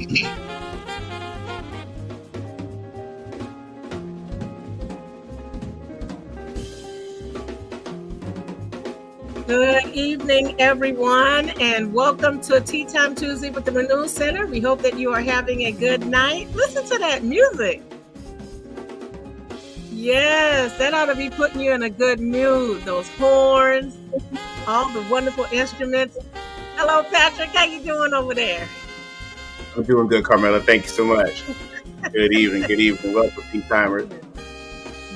Good evening, everyone, and welcome to Tea Time Tuesday with the Renewal Center. We hope that you are having a good night. Listen to that music. Yes, that ought to be putting you in a good mood. Those horns, all the wonderful instruments. Hello, Patrick. How you doing over there? I'm doing good, Carmela. Thank you so much. Good evening. Good evening. Welcome, Tea Timers.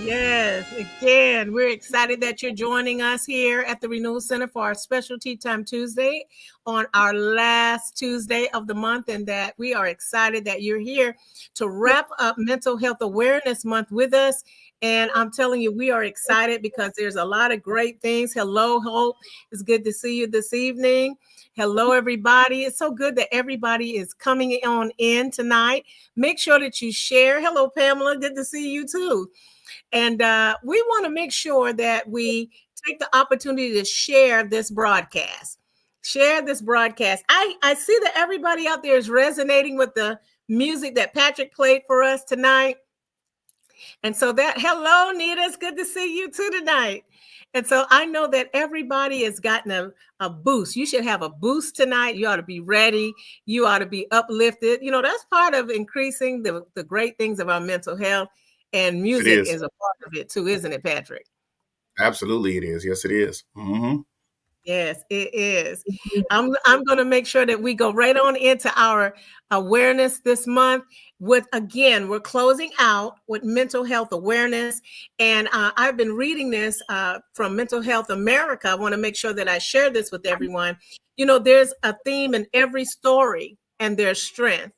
Yes, again, we're excited that you're joining us here at the Renewal Center for our special Tea Time Tuesday on our last Tuesday of the month, and that we are excited that you're here to wrap up Mental Health Awareness Month with us. And I'm telling you, we are excited because there's a lot of great things. Hello, Hope. It's good to see you this evening. Hello, everybody. It's so good that everybody is coming on in tonight. Make sure that you share. Hello, Pamela. Good to see you too. And we want to make sure that we take the opportunity to share this broadcast. Share this broadcast. I see that everybody out there is resonating with the music that Patrick played for us tonight. And so hello, Nita, it's good to see you too tonight. And so I know that everybody has gotten a boost. You should have a boost tonight. You ought to be ready. You ought to be uplifted. You know, that's part of increasing the great things of our mental health. And music is a part of it too, isn't it, Patrick? Absolutely, it is. Yes, it is. Mm-hmm. Yes, it is. I'm going to make sure that we go right on into our awareness this month. We're closing out with mental health awareness. And I've been reading this from Mental Health America. I want to make sure that I share this with everyone. You know, there's a theme in every story, and there's strength.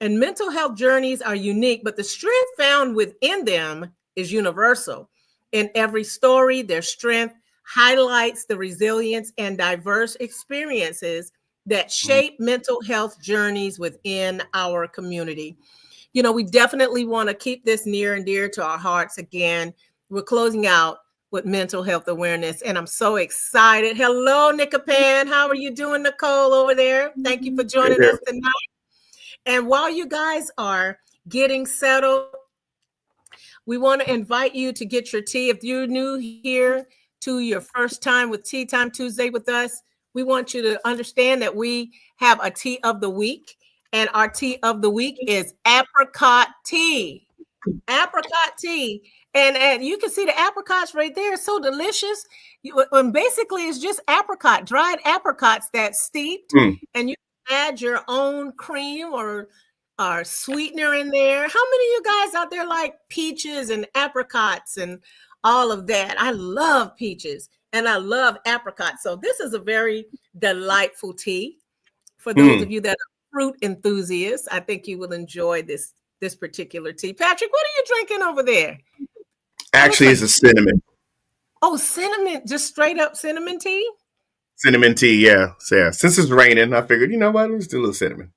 And mental health journeys are unique, but the strength found within them is universal. In every story, their strength highlights the resilience and diverse experiences that shape mental health journeys within our community. You know, we definitely want to keep this near and dear to our hearts. Again, we're closing out with mental health awareness, and I'm so excited. Hello, Nicopan. How are you doing, Nicole, over there? Thank you for joining us tonight. And while you guys are getting settled, we want to invite you to get your tea. If you're new here to your first time with Tea Time Tuesday with us, we want you to understand that we have a tea of the week. And our tea of the week is apricot tea. Apricot tea. And you can see the apricots right there. It's so delicious. And basically, it's just dried apricots that's steeped. And you add your own cream or sweetener in there. How many of you guys out there like peaches and apricots and all of that? I love peaches and I love apricots. So this is a very delightful tea. For those of you that are fruit enthusiasts, I think you will enjoy this particular tea. Patrick, what are you drinking over there? Actually, it's a cinnamon. Oh, cinnamon, just straight up cinnamon tea? Cinnamon tea, yeah. So, yeah. Since it's raining, I figured, you know what, let's do a little cinnamon.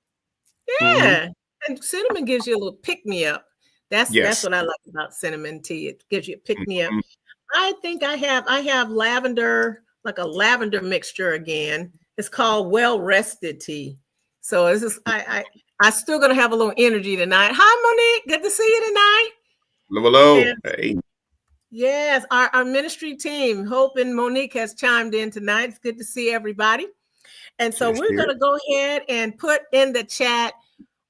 Yeah. And cinnamon gives you a little pick-me-up. That's what I like about cinnamon tea. It gives you a pick-me-up. I think I have lavender, like a lavender mixture again. It's called well-rested tea. So it's just, I still gonna have a little energy tonight. Hi, Monique. Good to see you tonight. Hello. Hey. Yes, our ministry team, Hope and Monique, has chimed in tonight. It's good to see everybody. And so we're going to go ahead and put in the chat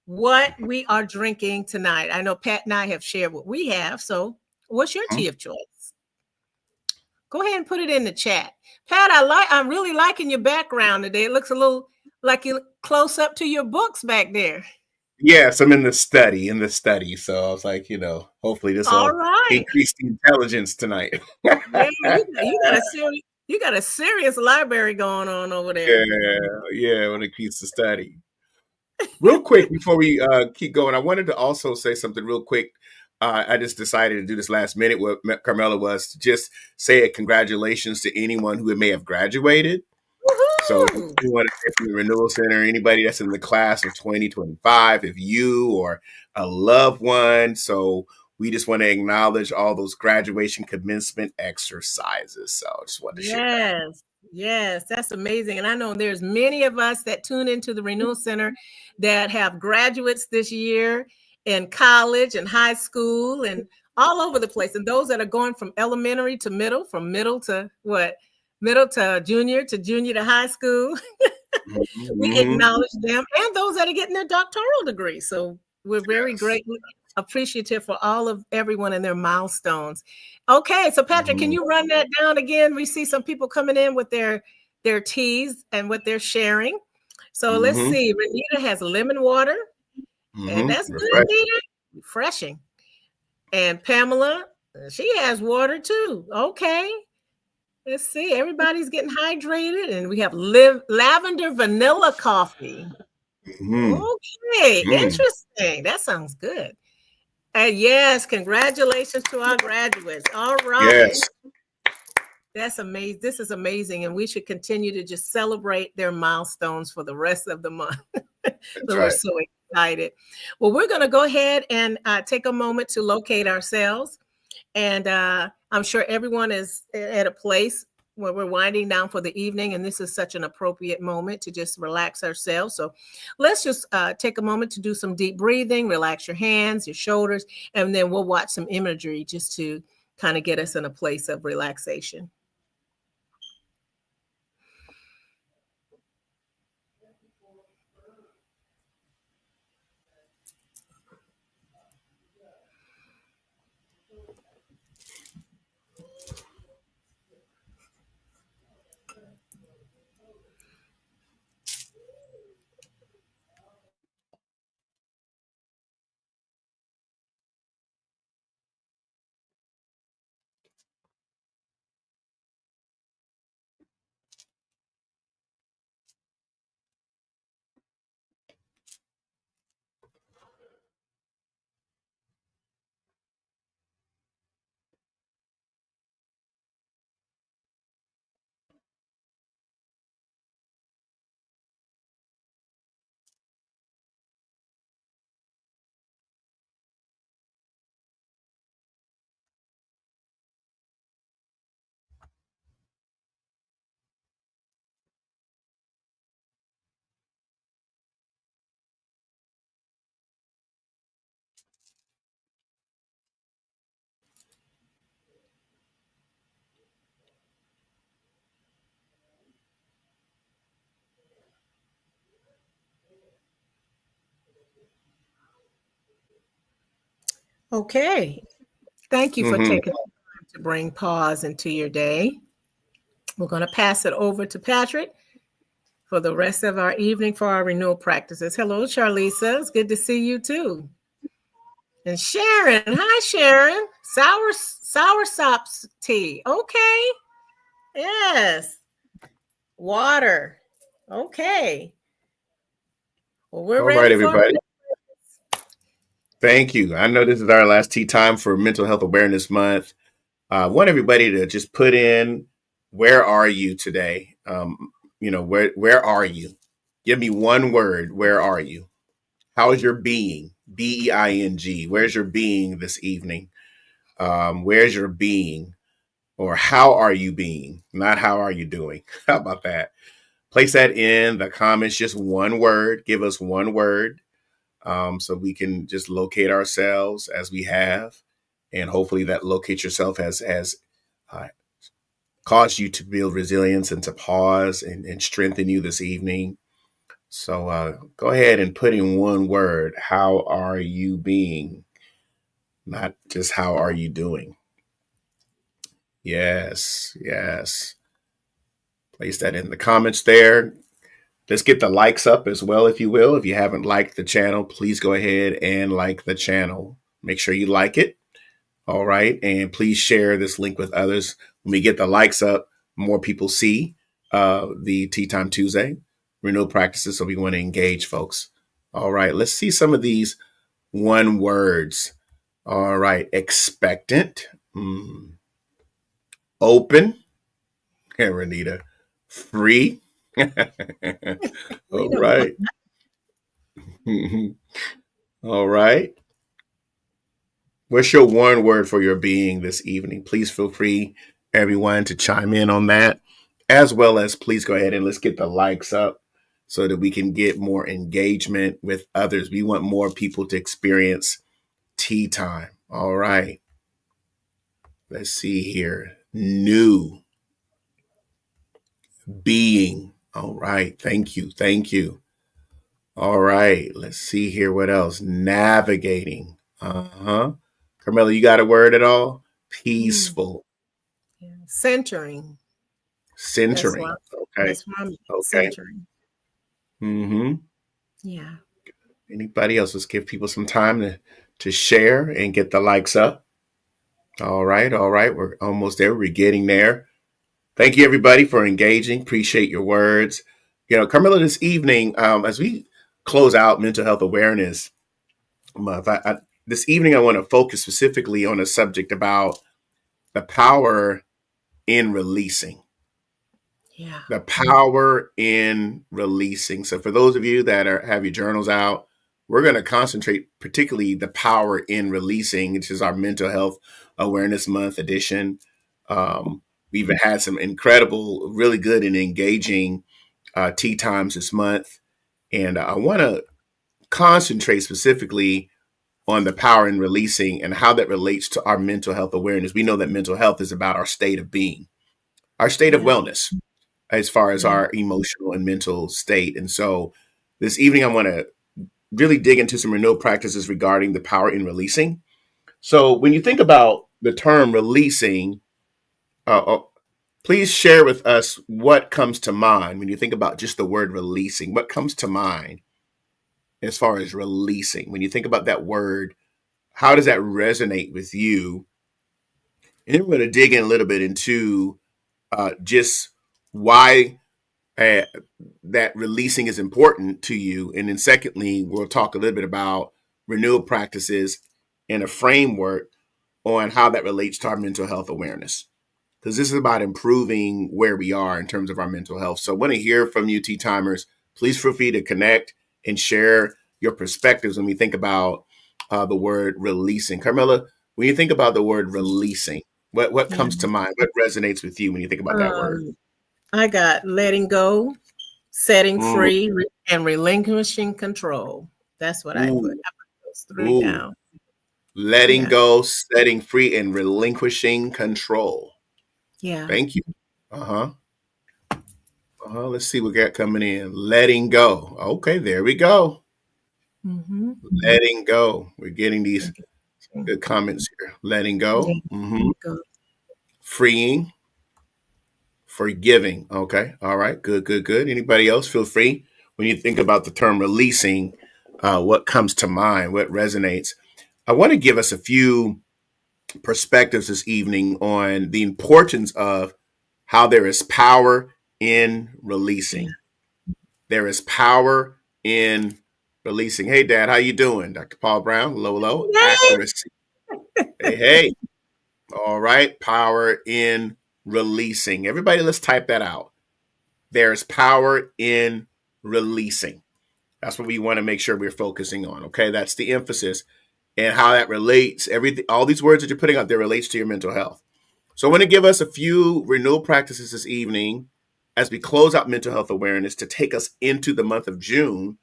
what we are drinking tonight. I know Pat and I have shared what we have. So what's your tea of choice? Go ahead and put it in the chat. Pat, I'm really liking your background today. It looks a little like you're close up to your books back there. Yes, I'm in the study. So I was like, hopefully this will increase the intelligence tonight. Yeah, you got a serious library going on over there. Yeah, when it keeps the study. Real quick, before we keep going, I wanted to also say something real quick. I just decided to do this last minute. What Carmela was to just say a congratulations to anyone who may have graduated. Woo-hoo! So if you want to say from the Renewal Center, anybody that's in the class of 2025, if you or a loved one. So we just want to acknowledge all those graduation commencement exercises. So I just wanted to share that. Yes, that's amazing. And I know there's many of us that tune into the Renewal Center that have graduates this year in college and high school and all over the place. And those that are going from elementary to middle, from middle to what? Middle to junior to high school. We Mm-hmm. acknowledge them and those that are getting their doctoral degree. So we're very Yes. grateful, appreciative for all of everyone and their milestones. Okay, so Patrick, can Mm-hmm. you run that down again? We see some people coming in with their teas and what they're sharing. So let's Mm-hmm. see. Renita has lemon water, and Mm-hmm. that's good, Refreshing. Nita. Refreshing. And Pamela, she has water too. Okay. Let's see. Everybody's getting hydrated, and we have lavender vanilla coffee. Mm-hmm. Okay, Mm. interesting. That sounds good. Yes, congratulations to our graduates. All right. Yes, That's amazing. This is amazing. And we should continue to just celebrate their milestones for the rest of the month. that's So we're right. so excited. Well, we're going to go ahead and take a moment to locate ourselves. And I'm sure everyone is at a place where we're winding down for the evening. And this is such an appropriate moment to just relax ourselves. So let's just take a moment to do some deep breathing, relax your hands, your shoulders, and then we'll watch some imagery just to kind of get us in a place of relaxation. Okay. Thank you for Mm-hmm. taking the time to bring pause into your day. We're going to pass it over to Patrick for the rest of our evening for our renewal practices. Hello, Charlisa. It's good to see you too. And Sharon. Hi, Sharon. Sour sops tea. Okay. Yes. Water. Okay. Well, we're All right, ready for everybody. Thank you. I know this is our last tea time for Mental Health Awareness Month. I want everybody to just put in, where are you today? Where are you? Give me one word. Where are you? How is your being? BEING. Where's your being this evening? Where's your being? Or how are you being? Not how are you doing? How about that? Place that in the comments, just one word. Give us one word, so we can just locate ourselves as we have. And hopefully that locate yourself has uh, caused you to build resilience and to pause and strengthen you this evening. So go ahead and put in one word. How are you being? Not just how are you doing? Yes, yes. Place that in the comments there. Let's get the likes up as well, if you will. If you haven't liked the channel, please go ahead and like the channel. Make sure you like it. All right. And please share this link with others. When we get the likes up, more people see the Tea Time Tuesday renewal practices. So we want to engage folks. All right. Let's see some of these one words. All right. Expectant. Open. And Renita. Free. we All know. right. All right. What's your one word for your being this evening? Please feel free, everyone, to chime in on that. as well as please go ahead and let's get the likes up so that we can get more engagement with others. We want more people to experience tea time. All right. Let's see here. New being. All right. Thank you. Thank you. All right. Let's see here. What else? Navigating. Uh-huh. Carmela, you got a word at all? Mm, Peaceful. yeah. Centering. That's Centering. why. Okay. That's why I'm Okay. centering. Mm-hmm. Yeah. Anybody else? Let's give people some time to share and get the likes up. All right. All right. We're almost there. We're getting there. Thank you, everybody, for engaging. Appreciate your words. Carmela, this evening, as we close out Mental Health Awareness Month, this evening I want to focus specifically on a subject about the power in releasing. Yeah. The power in releasing. So, for those of you that have your journals out, we're going to concentrate particularly the power in releasing, which is our Mental Health Awareness Month edition. We even had some incredible, really good and engaging tea times this month. And I want to concentrate specifically on the power in releasing and how that relates to our mental health awareness. We know that mental health is about our state of being, our state of Yeah. wellness, as far as Yeah. our emotional and mental state. And so this evening, I want to really dig into some renewal practices regarding the power in releasing. So when you think about the term releasing, please share with us what comes to mind when you think about just the word releasing. What comes to mind as far as releasing? When you think about that word, how does that resonate with you? And then we're going to dig in a little bit into just why uh, that releasing is important to you. And then, secondly, we'll talk a little bit about renewal practices and a framework on how that relates to our mental health awareness. Because this is about improving where we are in terms of our mental health. So I want to hear from you, Tea Timers. Please feel free to connect and share your perspectives when we think about the word releasing. Carmela, when you think about the word releasing, what Yeah. comes to mind? What resonates with you when you think about that word? I got letting go, setting Mm, free, and relinquishing control. That's what I put. ooh, I put those three ooh. down. Letting Yeah. go, setting free, and relinquishing control. Yeah. Thank you. Uh huh. Let's see what we got coming in. Letting go. Okay, there we go. Mm-hmm. Letting go. We're getting these Yeah. good comments here. Letting go. Go. Freeing. Forgiving. Okay. All right. Good, good, good. Anybody else? Feel free. When you think about the term releasing, what comes to mind? What resonates? I want to give us a few perspectives this evening on the importance of how there is power in Yeah. releasing. There is power in releasing. Hey, Dad, how you doing? Dr. Paul Brown, Lolo, Yay! accuracy. Hey, hey. All right, power in releasing. Everybody, let's type that out. There's power in releasing. That's what we want to make sure we're focusing on. Okay, that's the emphasis and how that relates. Everything, all these words that you're putting out there relates to your mental health. So I want to give us a few renewal practices this evening as we close out mental health awareness to take us into the month of June.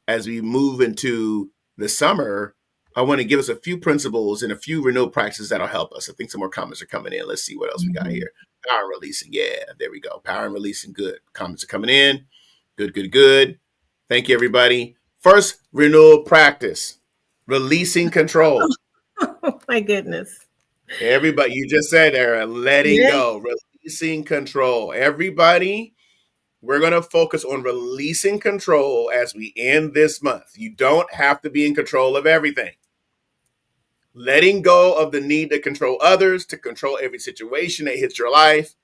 As we move into the summer, I want to give us a few principles and a few renewal practices that'll help us. I think some more comments are coming in. Let's see what else we got Mhm. here. Power and releasing. Yeah, there we go. Power and releasing. Good. Comments are coming in. Good, good, good. Thank you, everybody. First renewal practice, releasing control. Oh my goodness. Everybody, you just said there, letting Yeah. go, releasing control. Everybody, we're going to focus on releasing control as we end this month. You don't have to be in control of everything. Letting go of the need to control others, to control every situation that hits your life.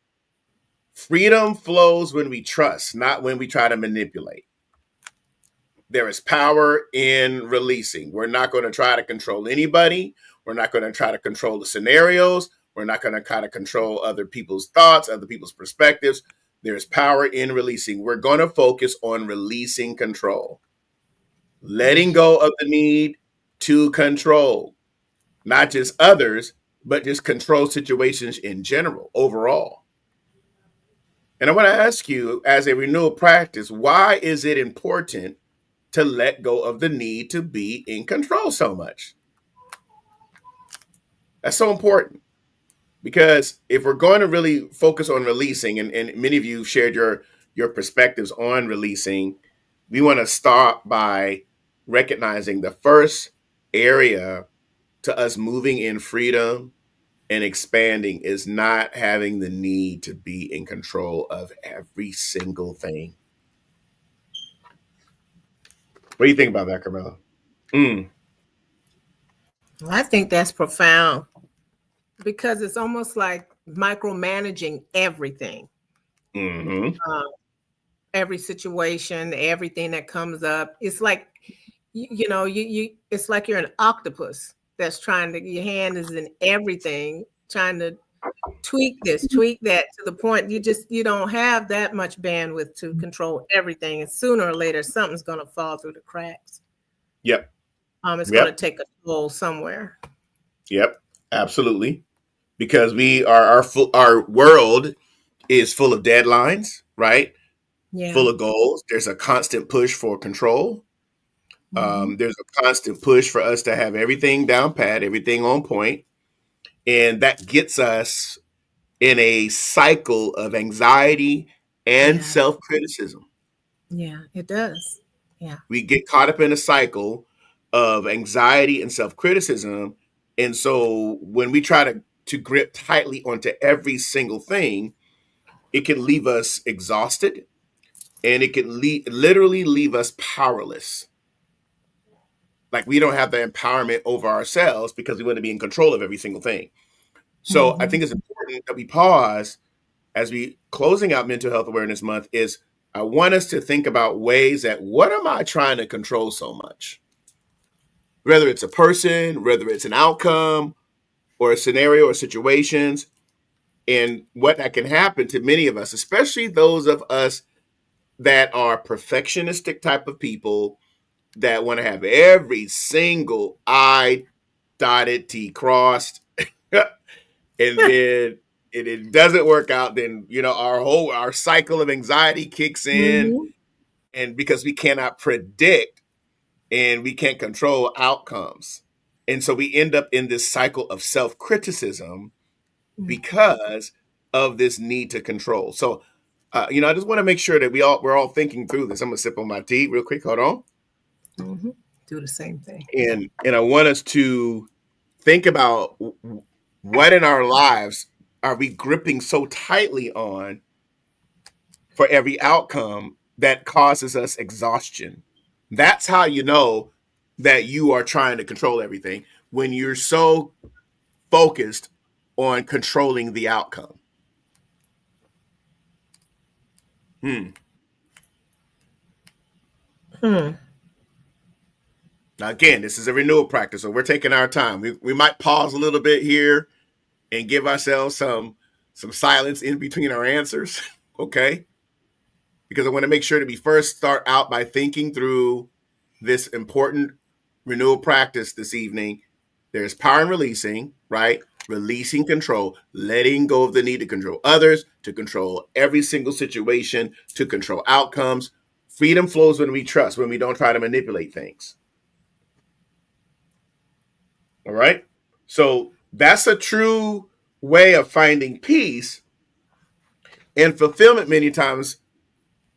Freedom flows when we trust, not when we try to manipulate. There is power in releasing. We're not going to try to control anybody. We're not going to try to control the scenarios. We're not going to try to control other people's thoughts, other people's perspectives. There's power in releasing. We're going to focus on releasing control, letting go of the need to control, not just others, but just control situations in general, overall. And I want to ask you, as a renewal practice, why is it important to let go of the need to be in control so much? That's so important because if we're going to really focus on releasing, and many of you shared your perspectives on releasing, we want to start by recognizing the first area to us moving in freedom and expanding is not having the need to be in control of every single thing. What do you think about that, Carmela? Mm, I think that's profound because it's almost like micromanaging everything, hmm uh, every situation, everything that comes up. It's like you it's like you're an octopus that's trying to, your hand is in everything, trying to tweak this, tweak that, to the point you don't have that much bandwidth to control everything, and sooner or later something's going to fall through the cracks. Yep. It's going to Yep. take a toll somewhere. Yep. Absolutely. Because we are our world is full of deadlines, right? Yeah. Full of goals. There's a constant push for control. Mm-hmm. There's a constant push for us to have everything down pat, everything on point, and that gets us in a cycle of anxiety and Yeah. self criticism. Yeah, it does. Yeah. We get caught up in a cycle of anxiety and self criticism. And so when we try to grip tightly onto every single thing, it can leave us exhausted and it can literally leave us powerless. Like we don't have the empowerment over ourselves because we want to be in control of every single thing. So I Mm-hmm. think it's important that we pause as we closing out Mental Health Awareness Month. Is I want us to think about ways that what am I trying to control so much? Whether it's a person, whether it's an outcome or a scenario or situations, and what that can happen to many of us, especially those of us that are perfectionistic type of people that want to have every single I dotted, T crossed, and then it doesn't work out, then our cycle of anxiety kicks in, Mm-hmm. and because we cannot predict and we can't control outcomes. And so we end up in this cycle of self-criticism because of this need to control. So I just want to make sure that we're all thinking through this. I'm gonna sip on my tea real quick. Hold on. Mm-hmm. Do the same thing. And I want us to think about what in our lives are we gripping so tightly on for every outcome that causes us exhaustion. That's how you know that you are trying to control everything, when you're so focused on controlling the outcome. Hmm. Hmm. Now, again, this is a renewal practice, so we're taking our time. We might pause a little bit here and give ourselves some silence in between our answers, okay? Because I want to make sure that we first start out by thinking through this important renewal practice this evening. There's power in releasing, right? Releasing control, letting go of the need to control others, to control every single situation, to control outcomes. Freedom flows when we trust, when we don't try to manipulate things. All right. So that's a true way of finding peace and fulfillment many times,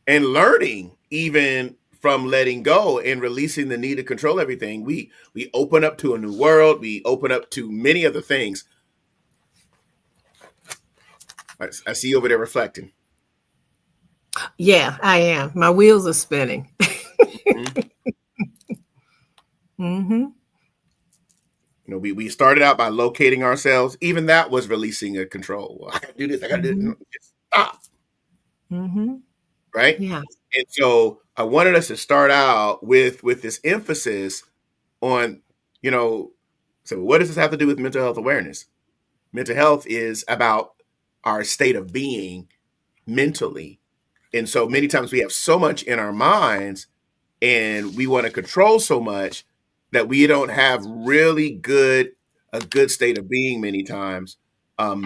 and learning even from letting go and releasing the need to control everything. We open up to a new world. We open up to many other things. I see you over there reflecting. Yeah, I am. My wheels are spinning. Mm-hmm. Mm-hmm. We started out by locating ourselves. Even that was releasing a control. Well, I gotta do this. I gotta do Mm-hmm. this. Just stop. Mm-hmm. Right. Yeah. And so I wanted us to start out with this emphasis on, you know, so what does this have to do with mental health awareness? Mental health is about our state of being mentally. And so many times we have so much in our minds and we want to control so much that we don't have really a good state of being many times.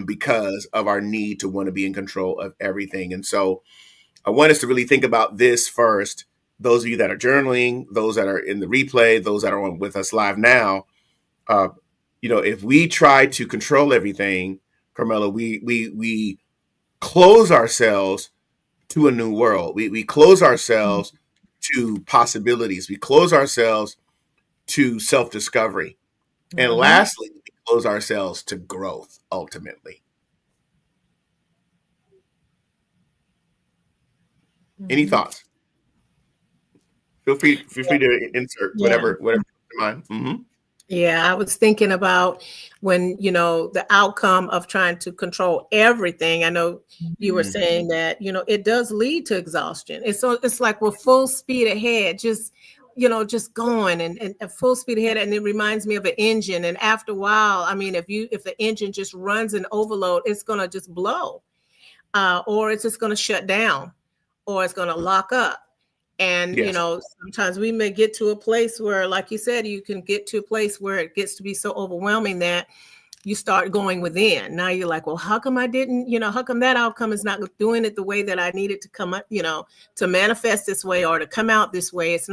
because of our need to want to be in control of everything. And so I want us to really think about this first. Those of you that are journaling, those that are in the replay, those that are on with us live now, if we try to control everything, Carmela, we close ourselves to a new world. We close ourselves to possibilities. We close ourselves to self-discovery. And lastly, we close ourselves to growth ultimately. Any thoughts? Feel free to insert whatever comes to mind. Mm-hmm. Yeah, I was thinking about when, the outcome of trying to control everything. I know you were saying that, it does lead to exhaustion. It's like we're full speed ahead, just going and full speed ahead. And it reminds me of an engine. And after a while, I mean, if the engine just runs in overload, it's going to just blow, or it's just going to shut down, or it's going to lock up. And, Yes. Sometimes we may get to a place where, like you said, you can get to a place where it gets to be so overwhelming that you start going within. Now you're like, well, how come I didn't, how come that outcome is not doing it the way that I needed to come up, to manifest this way or to come out this way? It's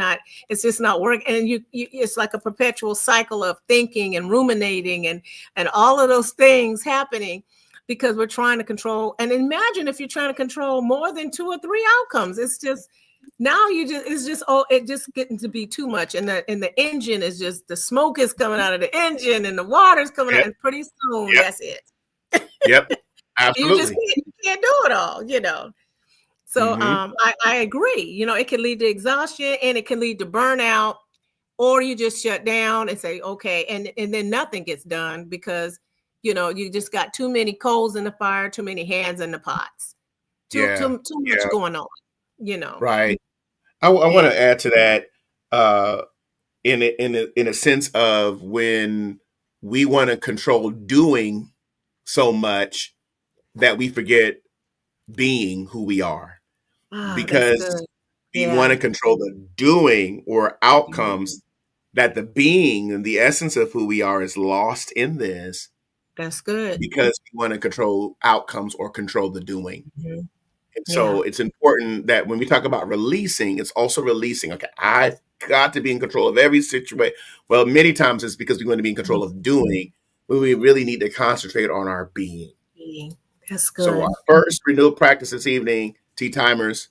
just not working. And it's like a perpetual cycle of thinking and ruminating and all of those things happening because we're trying to control. And imagine if you're trying to control more than 2 or 3 outcomes. It's just, now it's just getting to be too much. And the engine is just, the smoke is coming out of the engine and the water's coming out, and pretty soon that's it. Yep. Absolutely. You can't do it all, So I agree. It can lead to exhaustion and it can lead to burnout, or you just shut down and say, okay, and then nothing gets done because you just got too many coals in the fire, too many hands in the pots, too much going on. Right. I want to add to that in a sense of when we want to control doing so much that we forget being who we are, because we want to control the doing or outcomes, that the being and the essence of who we are is lost in this. That's good. Because we want to control outcomes or control the doing. And so it's important that when we talk about releasing, it's also releasing. Okay, I've got to be in control of every situation. Well, many times it's because we want to be in control of doing, but we really need to concentrate on our being. That's good. So our first renewal practice this evening, tea timers,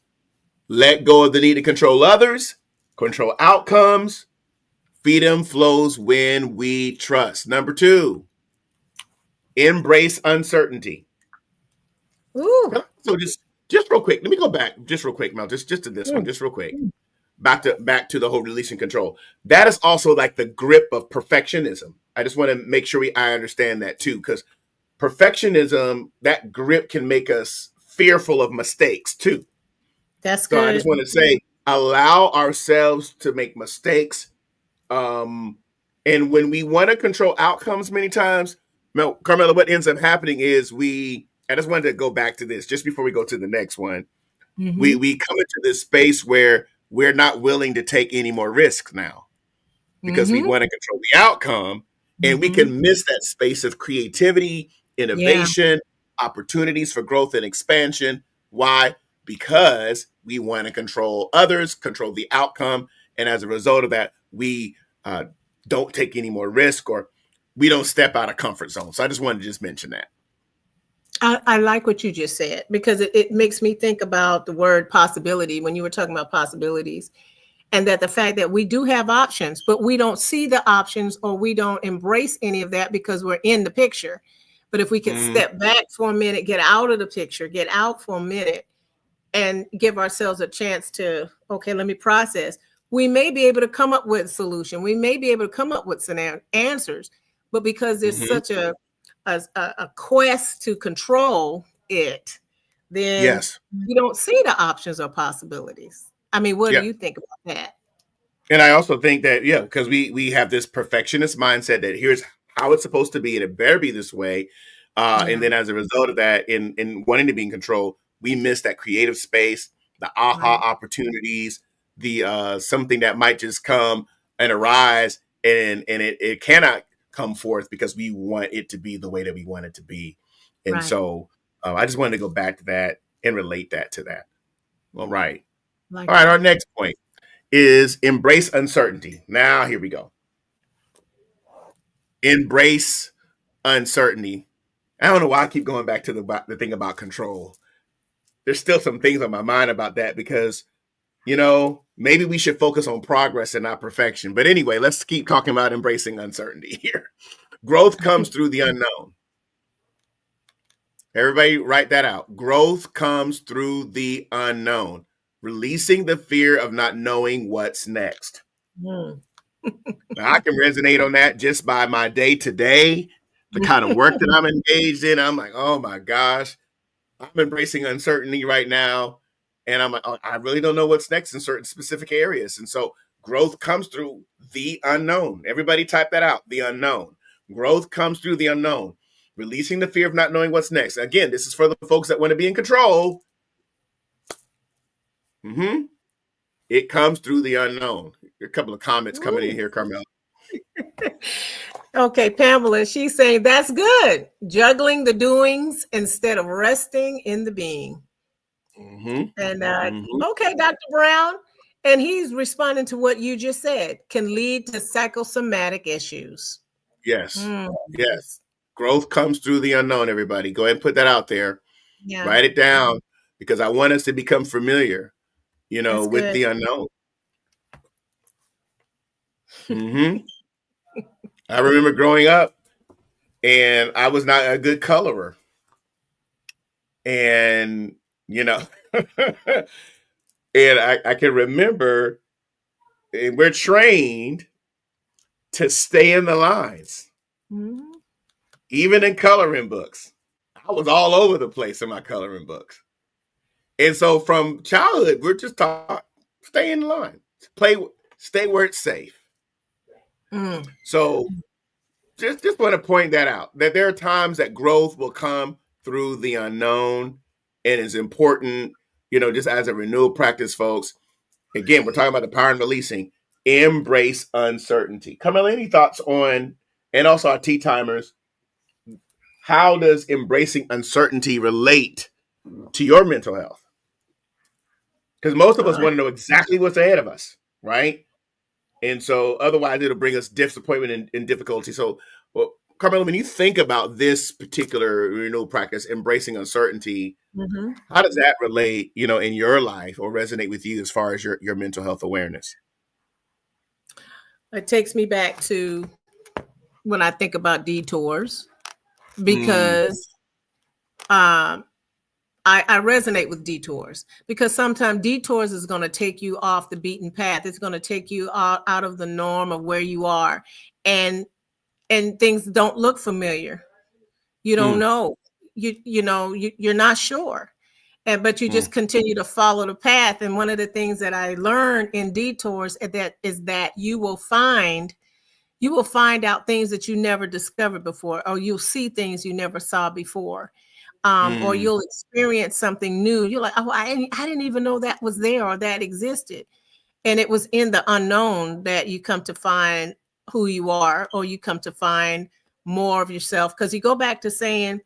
let go of the need to control others, control outcomes. Freedom flows when we trust. Number 2, embrace uncertainty. Ooh. So just real quick, let me go back just real quick, Mel, just to this one, just real quick. Back to the whole release and control. That is also like the grip of perfectionism. I just want to make sure I understand that too, because perfectionism, that grip can make us fearful of mistakes too. That's good. So I just want to say, allow ourselves to make mistakes. And when we want to control outcomes many times, Carmela, what ends up happening is I just wanted to go back to this just before we go to the next one. We come into this space where we're not willing to take any more risks now because we want to control the outcome, and we can miss that space of creativity, innovation, opportunities for growth and expansion. Why? Because we want to control others, control the outcome, and as a result of that, we don't take any more risk, or we don't step out of comfort zone. So I just wanted to just mention that. I like what you just said, because it makes me think about the word possibility when you were talking about possibilities, and that the fact that we do have options, but we don't see the options, or we don't embrace any of that because we're in the picture. But if we can step back for a minute, get out of the picture, get out for a minute and give ourselves a chance to, okay, let me process. We may be able to come up with a solution. We may be able to come up with some answers, but because there's such a quest to control it, then you don't see the options or possibilities. I mean, what do you think about that? And I also think that, because we have this perfectionist mindset that here's how it's supposed to be, and it better be this way. And then as a result of that, in wanting to be in control, we miss that creative space, the aha opportunities, the something that might just come and arise, and it cannot come forth because we want it to be the way that we want it to be. And Right. so I just wanted to go back to that and relate that to that. All right. Like All right. that. Our next point is embrace uncertainty. Now, here we go. Embrace uncertainty. I don't know why I keep going back to the thing about control. There's still some things on my mind about that because, maybe we should focus on progress and not perfection. But anyway, let's keep talking about embracing uncertainty here. Growth comes through the unknown. Everybody write that out. Growth comes through the unknown, releasing the fear of not knowing what's next. Mm. Now, I can resonate on that just by my day to day, the kind of work that I'm engaged in. I'm like, oh my gosh, I'm embracing uncertainty right now. And I'm like, oh, I really don't know what's next in certain specific areas. And so growth comes through the unknown. Everybody type that out, the unknown. Growth comes through the unknown. Releasing the fear of not knowing what's next. Again, this is for the folks that want to be in control. It comes through the unknown. A couple of comments coming in here, Carmel. Okay, Pamela, she's saying that's good. Juggling the doings instead of resting in the being. And okay, Dr. Brown, and he's responding to what you just said, can lead to psychosomatic issues. Yes. Yes. Growth comes through the unknown, everybody. Go ahead and put that out there. Yeah. Write it down because I want us to become familiar, with the unknown. I remember growing up and I was not a good colorer. And, and I can remember we're trained to stay in the lines, even in coloring books. I was all over the place in my coloring books. And so from childhood, we're just taught, stay in line, stay where it's safe. So just want to point that out, that there are times that growth will come through the unknown and is important, just as a renewal practice, folks. Again, we're talking about the power and releasing. Embrace uncertainty. Camilla, any thoughts on, and also our tea timers, how does embracing uncertainty relate to your mental health? Because most of us want to know exactly what's ahead of us, right? And so otherwise it'll bring us disappointment and difficulty. So, well, Carmela, when you think about this particular renewal practice, embracing uncertainty, how does that relate, in your life or resonate with you as far as your mental health awareness? It takes me back to when I think about detours, because I resonate with detours, because sometimes detours is going to take you off the beaten path. It's going to take you out of the norm of where you are, and things don't look familiar. You don't know. You're not sure, but you just continue to follow the path. And one of the things that I learned in detours is that you will find out things that you never discovered before, or you'll see things you never saw before. Or you'll experience something new. You're like, oh, I didn't even know that was there or that existed. And it was in the unknown that you come to find who you are, or you come to find more of yourself. Because you go back to saying,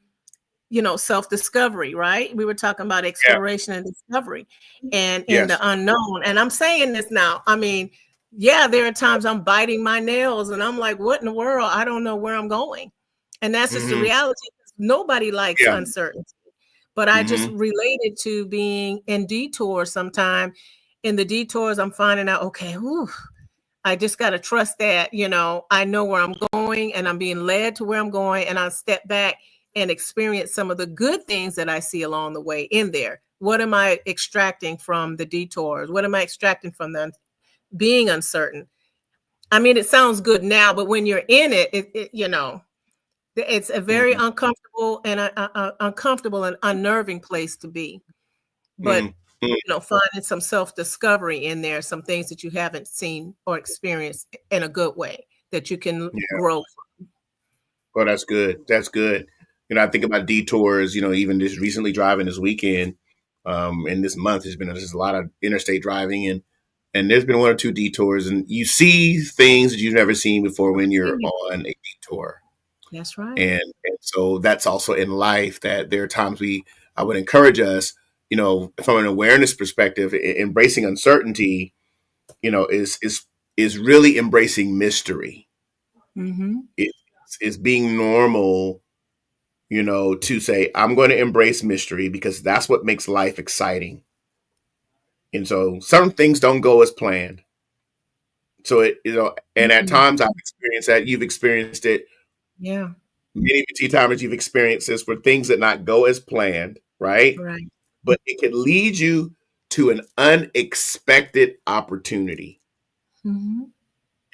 self-discovery, right? We were talking about exploration and discovery, and in the unknown. And I'm saying this now. I mean, there are times I'm biting my nails and I'm like, what in the world? I don't know where I'm going. And that's just the reality. Nobody likes uncertainty. But I just related to being in detours sometime. In the detours, I'm finding out, okay, I just got to trust that, I know where I'm going and I'm being led to where I'm going. And I'll step back and experience some of the good things that I see along the way in there. What am I extracting from the detours? What am I extracting from the being uncertain? I mean, it sounds good now, but when you're in it, it's a very uncomfortable and unnerving place to be. But finding some self-discovery in there, some things that you haven't seen or experienced in a good way that you can grow from. Well, that's good. That's good. I think about detours, even just recently driving this weekend, and this month has been just a lot of interstate driving, and there's been one or two detours, and you see things that you've never seen before when you're on a detour. That's right. And so that's also in life that there are times I would encourage us, from an awareness perspective, embracing uncertainty, is really embracing mystery. Mm-hmm. It's being normal, to say, I'm going to embrace mystery because that's what makes life exciting. And so some things don't go as planned. So and at Mm-hmm. times I've experienced that. You've experienced it. Yeah. Many tea timers, you've experienced this for things that not go as planned, right? Right. But it could lead you to an unexpected opportunity. Mm-hmm.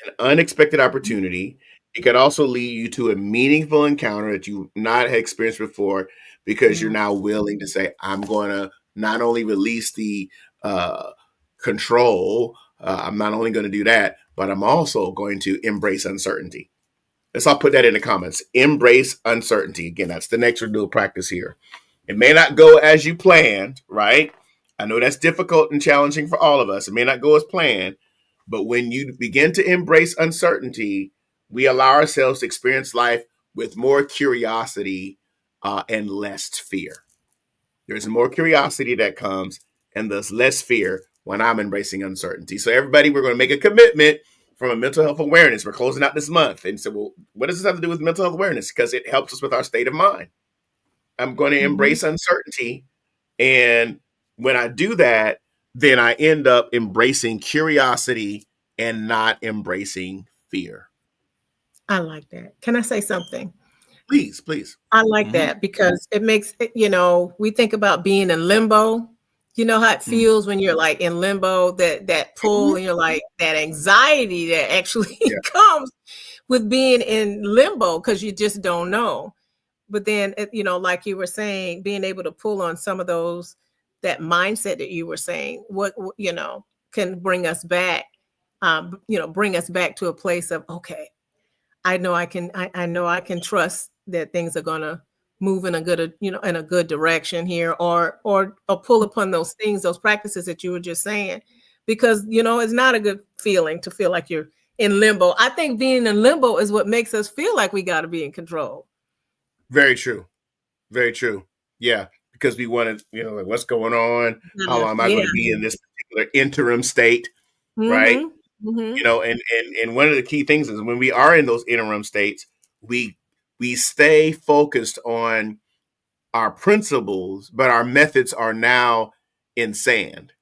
An unexpected opportunity. It could also lead you to a meaningful encounter that you not had experienced before because you're Yeah. now willing to say, I'm going to not only release the uh, control, I'm not only going to do that, but I'm also going to embrace uncertainty. Let's all put that in the comments. Embrace uncertainty. Again, that's the next renewal practice here. It may not go as you planned, right? I know that's difficult and challenging for all of us. It may not go as planned, but when you begin to embrace uncertainty, we allow ourselves to experience life with more curiosity and less fear. There's more curiosity that comes and thus less fear when I'm embracing uncertainty. So, everybody, we're going to make a commitment from a mental health awareness. We're closing out this month. And so, well, what does this have to do with mental health awareness? Because it helps us with our state of mind. I'm going to Mm-hmm. embrace uncertainty. And when I do that, then I end up embracing curiosity and not embracing fear. I like that. Can I say something? Please, please. I like Mm-hmm. that because it makes it, we think about being in limbo. You know how it Mm-hmm. feels when you're like in limbo, that pull, and you're like that anxiety that actually Yeah. comes with being in limbo because you just don't know. But then, like you were saying, being able to pull on some of those, that mindset that you were saying, can bring us back, bring us back to a place of, okay, I know I know I can trust that things are going to move in a good, in a good direction here, or pull upon those things, those practices that you were just saying, because, it's not a good feeling to feel like you're in limbo. I think being in limbo is what makes us feel like we got to be in control. Very true. Very true. Yeah. Because we want to, like, what's going on? How long am I going Yeah. to be in this particular interim state? Right. Mhm. Mhm. And one of the key things is when we are in those interim states, we stay focused on our principles, but our methods are now in sand,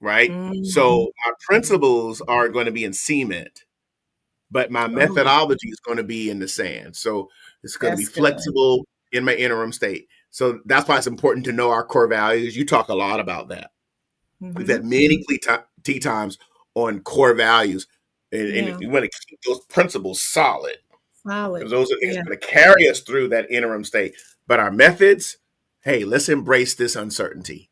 right? Mhm. So our principles are going to be in cement, but my Oh, methodology is going to be in the sand. So it's going to be that's good. flexible in my interim state. So that's why it's important to know our core values. You talk a lot about that. We've had Mhm. many tea times on core values, and Yeah. we want to keep those principles solid because Solid. those are things Yeah. that are going to carry us through that interim state. But our methods, hey, let's embrace this uncertainty.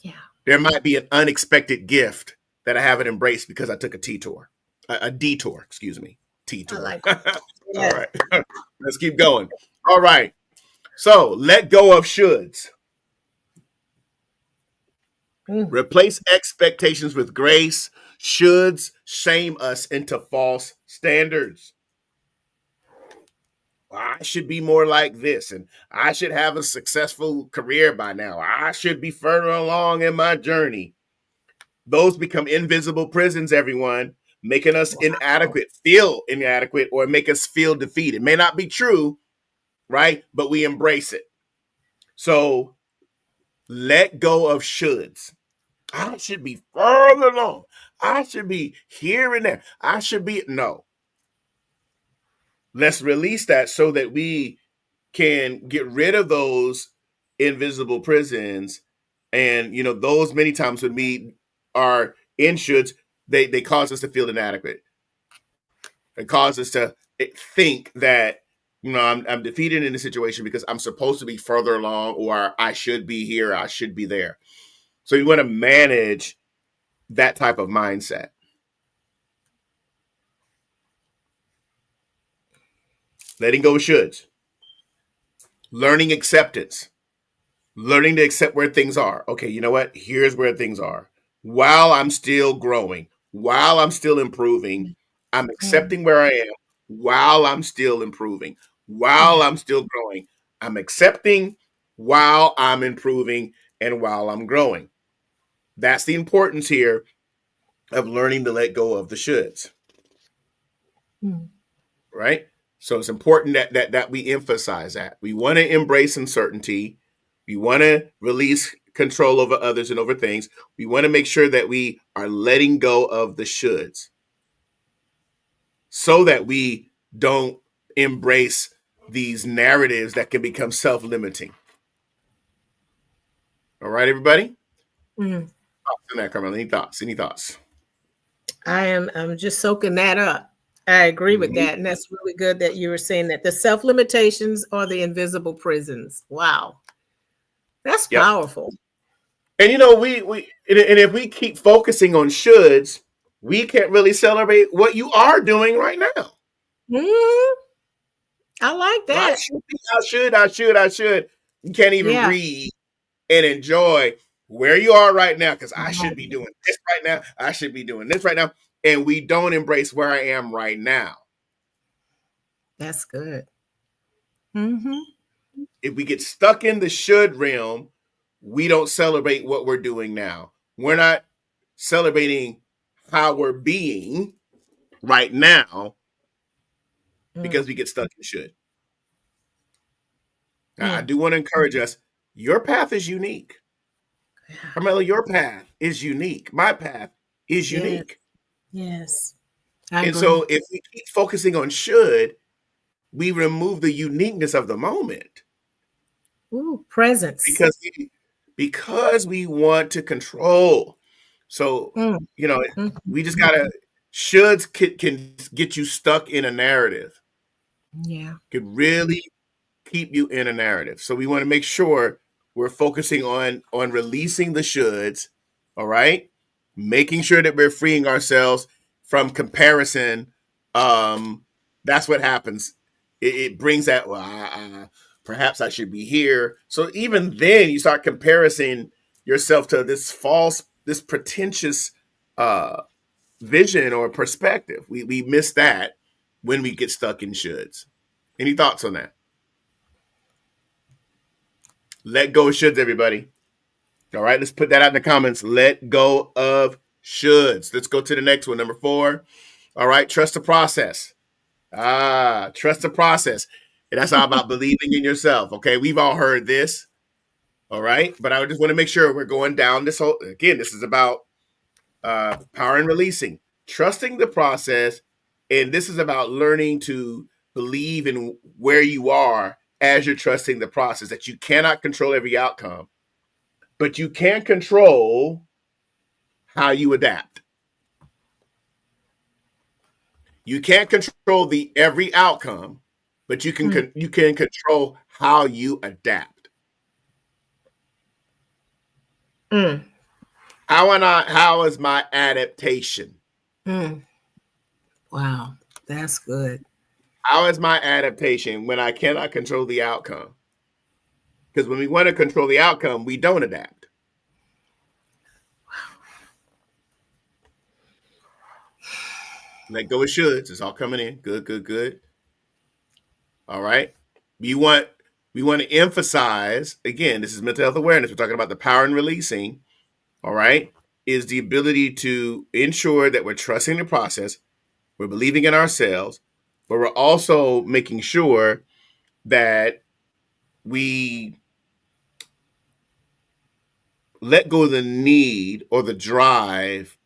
Yeah. There might be an unexpected gift that I haven't embraced because I took a detour, excuse me, I T-tour. like All that. Yes. right, let's keep going. All right, so let go of shoulds. Mm. Replace expectations with grace. Shoulds shame us into false standards. I should be more like this, and I should have a successful career by now. I should be further along in my journey. Those become invisible prisons, everyone, making us feel inadequate, or make us feel defeated. It may not be true, right? But we embrace it. So let go of shoulds. I should be further along. I should be here and there. I should be. No. Let's release that so that we can get rid of those invisible prisons. And, those many times when we are in shoulds, they cause us to feel inadequate. It causes us to think that, I'm defeated in a situation because I'm supposed to be further along, or I should be here, I should be there. So you want to manage that type of mindset. Letting go of shoulds. Learning acceptance. Learning to accept where things are. Okay, you know what? Here's where things are. While I'm still growing, while I'm still improving, I'm Yeah. accepting where I am while I'm still improving. while I'm still growing. I'm accepting while I'm improving and while I'm growing. That's the importance here of learning to let go of the shoulds. Right? So it's important that we emphasize that. We want to embrace uncertainty. We want to release control over others and over things. We want to make sure that we are letting go of the shoulds so that we don't embrace these narratives that can become self-limiting. All right, everybody? Thoughts on that, Carmel? Any thoughts? I'm just soaking that up. I agree with that. And that's really good that you were saying that the self-limitations are the invisible prisons. Wow. That's powerful. And we if we keep focusing on shoulds, we can't really celebrate what you are doing right now. I like that. I should. You can't even breathe and enjoy where you are right now because I should be doing this right now. I should be doing this right now. And we don't embrace where I am right now. That's good. If we get stuck in the should realm, we don't celebrate what we're doing now. We're not celebrating how we're being right now because we get stuck in should. Now, I do want to encourage us. Your path is unique. Carmela, your path is unique. My path is unique. Yes. And so if we keep focusing on should, we remove the uniqueness of the moment. Ooh, presence. Because we want to control. So, we just gotta shoulds can get you stuck in a narrative. Yeah. Could really keep you in a narrative. So we want to make sure we're focusing on releasing the shoulds, all right? Making sure that we're freeing ourselves from comparison. That's what happens. It brings that, perhaps I should be here. So even then you start comparing yourself to this pretentious vision or perspective. We miss that when we get stuck in shoulds. Any thoughts on that? Let go of shoulds, everybody. All right, let's put that out in the comments. Let go of shoulds. Let's go to the next one, number 4. All right, trust the process. Trust the process. And that's all about believing in yourself. Okay, we've all heard this. All right, but I just want to make sure we're going down this whole. Again, this is about power and releasing, trusting the process, and this is about learning to believe in where you are as you're trusting the process. That you cannot control every outcome, but you can control how you adapt. You can't control every outcome, but you can control how you adapt. How is my adaptation? Wow, that's good. How is my adaptation when I cannot control the outcome? Because when we want to control the outcome, we don't adapt. Let go of shoulds. It's all coming in. Good. All right. We want to emphasize, again, this is mental health awareness. We're talking about the power and releasing. All right. Is the ability to ensure that we're trusting the process, we're believing in ourselves, but we're also making sure that we let go of the need or the drive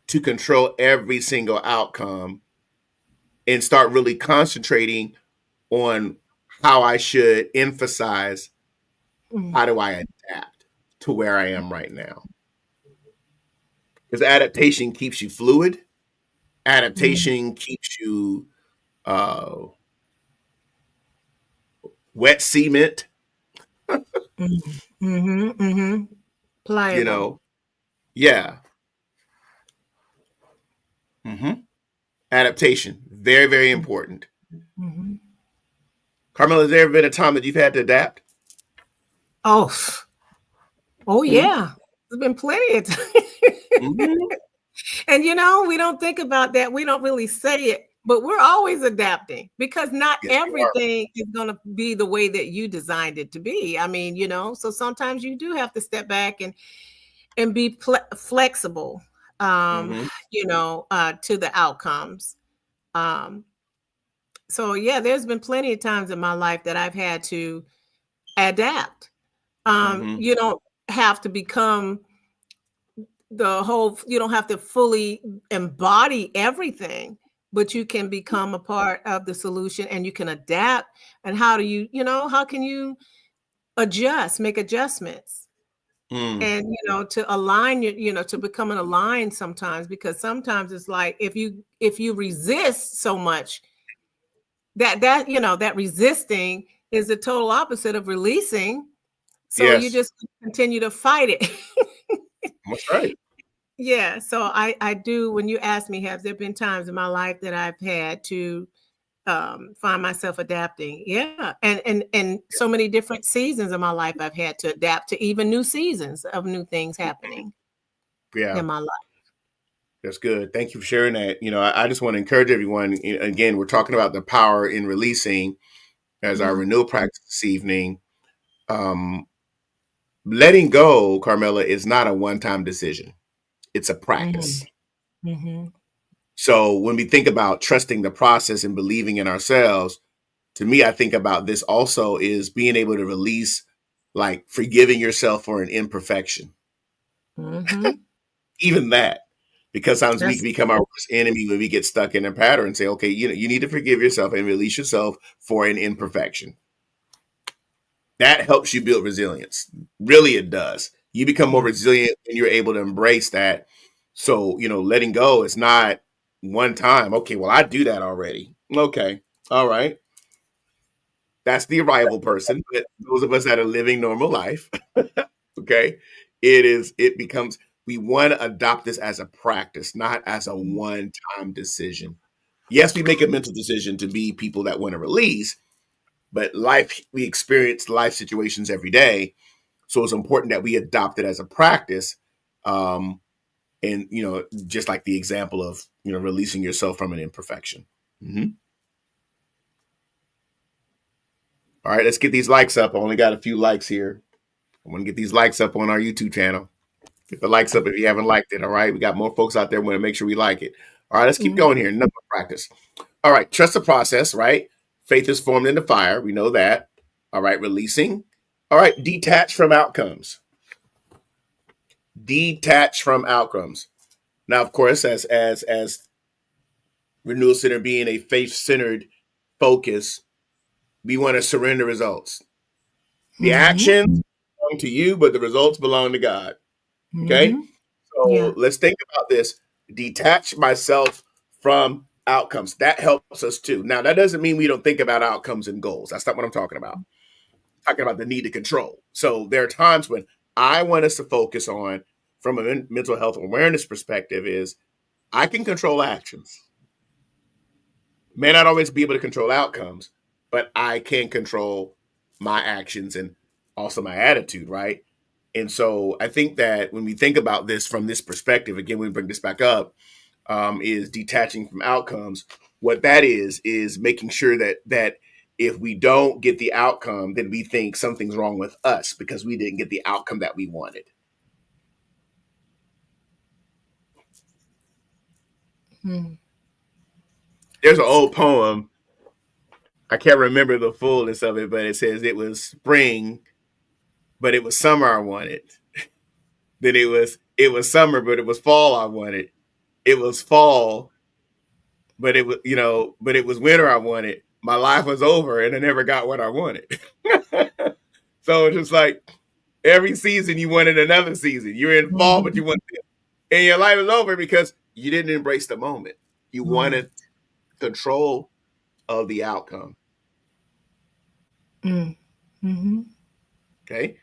to control every single outcome and start really concentrating on how I should emphasize how do I adapt to where I am right now. Because adaptation keeps you fluid. Adaptation keeps you wet cement. Pliable. Yeah. Adaptation, very, very important. Carmela, has there ever been a time that you've had to adapt? Oh yeah. There's been plenty of times. And we don't think about that. We don't really say it but we're always adapting because not Yes, we are. everything is going to be the way that you designed it to be. I mean, so sometimes you do have to step back and be flexible, Mm-hmm. to the outcomes. Um, so yeah, there's been plenty of times in my life that I've had to adapt. Mm-hmm. You don't have to become you don't have to fully embody everything, but you can become a part of the solution and you can adapt. And how can you make adjustments Mm. and, to align to become an aligned sometimes, because sometimes it's like if you resist so much, that resisting is the total opposite of releasing. So you Yes, just continue to fight it. that's right. Yeah, so I do. When you ask me, have there been times in my life that I've had to find myself adapting? Yeah, and so many different seasons of my life, I've had to adapt to even new seasons of new things happening Yeah, in my life. that's good. Thank you for sharing that. I just want to encourage everyone. Again, we're talking about the power in releasing as our Mhm, renewal practice this evening. Um, Letting go, Carmela, is not a one-time decision. It's a mhm, practice. mhm, So when we think about trusting the process and believing in ourselves, to me, I think about this also is being able to release, like forgiving yourself for an imperfection. mhm. Even that, because sometimes we That's become our worst enemy when we get stuck in a pattern and say, okay, you need to forgive yourself and release yourself for an imperfection. That helps you build resilience. Really, it does. You become more mm, resilient when you're able to embrace that. So, letting go is not one time. Okay, well, I do that already. Okay. All right. That's the arrival person. But those of us that are living normal life, okay, it becomes, we want to adopt this as a practice, not as a mm, one time decision. Yes, we make a mental decision to be people that want to release, but we experience life situations every day. So it's important that we adopt it as a practice. Um, and, just like the example of, releasing yourself from an imperfection. Mm-hmm. All right, let's get these likes up. I only got a few likes here. I want to get these likes up on our YouTube channel. Get the likes up if you haven't liked it. All right, we got more folks out there want to make sure we like it. All right, let's keep mm, going here. Number practice. All right, trust the process. Right, faith is formed in the fire. We know that. All right, releasing. All right, detach from outcomes. Detach from outcomes. Now, of course, as Renewal Center being a faith centered focus, we want to surrender results. The mhm, actions belong to you, but the results belong to God. Okay. mhm. So Yeah. let's think about this. Detach myself from outcomes. That helps us too. Now, that doesn't mean we don't think about outcomes and goals. That's not what I'm talking about. I'm talking about the need to control. So there are times when I want us to focus on, from a mental health awareness perspective, is I can control actions. May not always be able to control outcomes, but I can control my actions and also my attitude, right? And so I think that when we think about this from this perspective, again, we bring this back up, is detaching from outcomes. What that is making sure that if we don't get the outcome, then we think something's wrong with us because we didn't get the outcome that we wanted. Mm, There's an old poem. I can't remember the fullness of it, but it says it was spring, but it was summer I wanted. Then it was summer, but it was fall I wanted. It was fall, but it was winter I wanted. My life was over and I never got what I wanted. So it's just like every season you wanted another season. You're in fall, but mhm. you want this. And your life is over because you didn't embrace the moment. You Moment. wanted control of the outcome. Mm, mhm, Okay.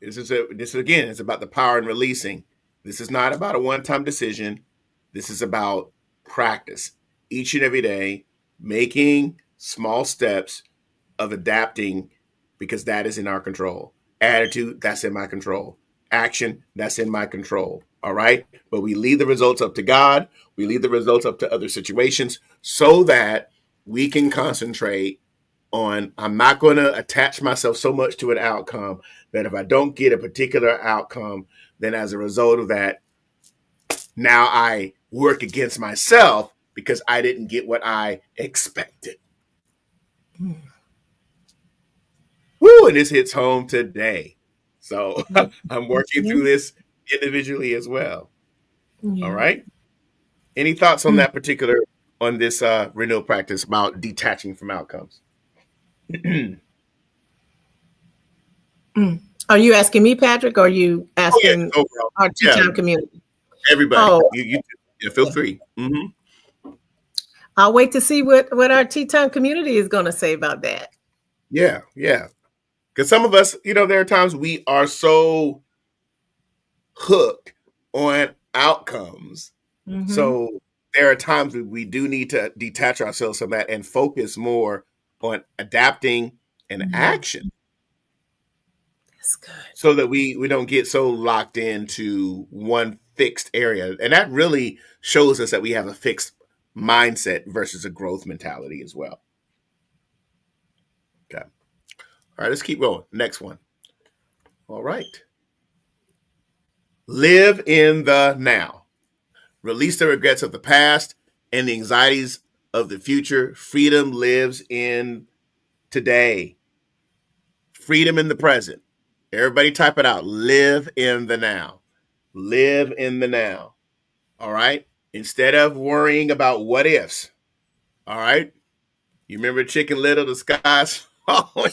This again is about the power in releasing. This is not about a one-time decision. This is about practice each and every day, making small steps of adapting because that is in our control. Attitude, that's in my control. Action, that's in my control. All right. But we leave the results up to God. We leave the results up to other situations so that we can concentrate on, I'm not going to attach myself so much to an outcome that if I don't get a particular outcome, then as a result of that, now I work against myself because I didn't get what I expected. Woo, and this hits home today. So I'm working through this individually as well. Yeah. All right. Any thoughts on that particular, on this renewal practice about detaching from outcomes? Are you asking me, Patrick, or are you asking our Tea-Time community? Everybody. Oh. You feel free. I'll wait to see what our Tea-Time community is going to say about that. Yeah. Because some of us, there are times we are so hooked on outcomes. So there are times we do need to detach ourselves from that and focus more on adapting and action. That's good. So that we don't get so locked into one fixed area. And that really shows us that we have a fixed mindset versus a growth mentality as well. Okay. All right, let's keep going. Next one. All right. Live in the now. Release the regrets of the past and the anxieties of the future. Freedom lives in today. Freedom in the present. Everybody type it out. Live in the now. Live in the now. All right. Instead of worrying about what ifs. All right. You remember Chicken Little, the sky's falling?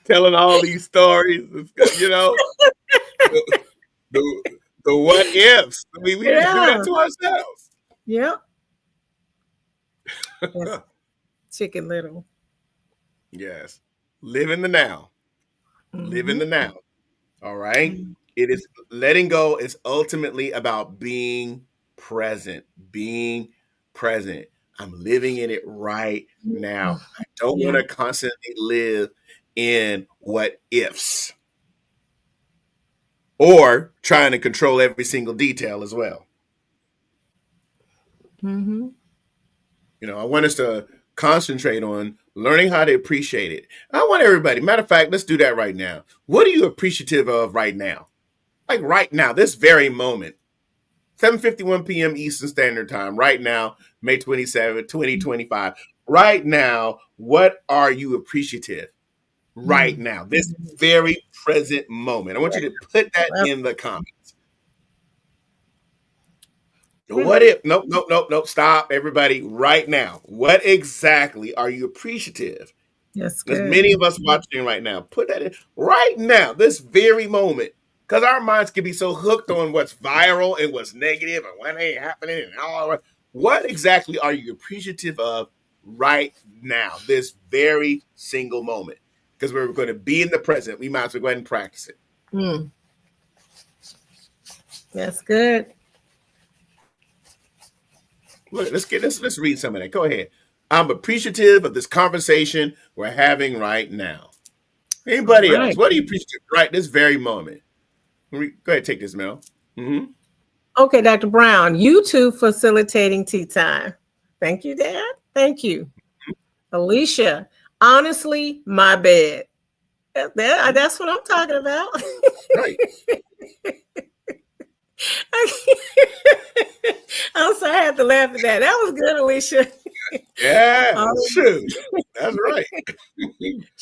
Telling all these stories, the what ifs. I mean, we just do that to ourselves. Yep. Chicken Little. Yes. Live in the now. Live in the now. All right. It is letting go is ultimately about being present. Being present. I'm living in it right now. I don't want to constantly live in what ifs. Or trying to control every single detail as well. I want us to concentrate on learning how to appreciate it. I want everybody, matter of fact, let's do that right now. What are you appreciative of right now? Like right now, this very moment, 7:51 p.m. Eastern Standard Time, right now, May 27, 2025. Right now, what are you appreciative? Right now, this very present moment. I want you to put that in the comments. What if? Nope. Stop, everybody, right now. What exactly are you appreciative? Yes, there's many of us watching right now. Put that in right now, this very moment. Because our minds can be so hooked on what's viral and what's negative and what ain't happening and all. What exactly are you appreciative of right now, this very single moment? Because we're going to be in the present. We might as well go ahead and practice it. That's good. Look, let's read some of that. Go ahead. I'm appreciative of this conversation we're having right now. Anybody else? What are you appreciative right this very moment? Go ahead, take this, Mel. Okay, Dr. Brown, you two facilitating tea time. Thank you, Dad. Thank you. Alicia, honestly, my bad. That's what I'm talking about. Right. I'm sorry, I had to laugh at that. That was good, Alicia. Yeah, shoot. That's right.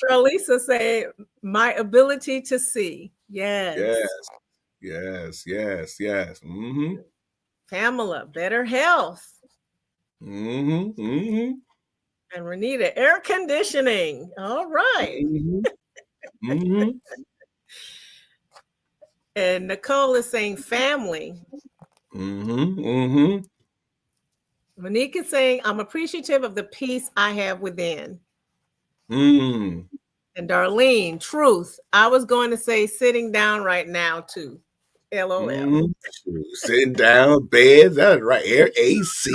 Tralisa said, my ability to see. Yes. Pamela, better health. And Renita, air conditioning. All right. And Nicole is saying family. Monique is saying, I'm appreciative of the peace I have within. And Darlene, truth. I was going to say sitting down right now too. LOL. Sitting down, bed. That's right. Air AC.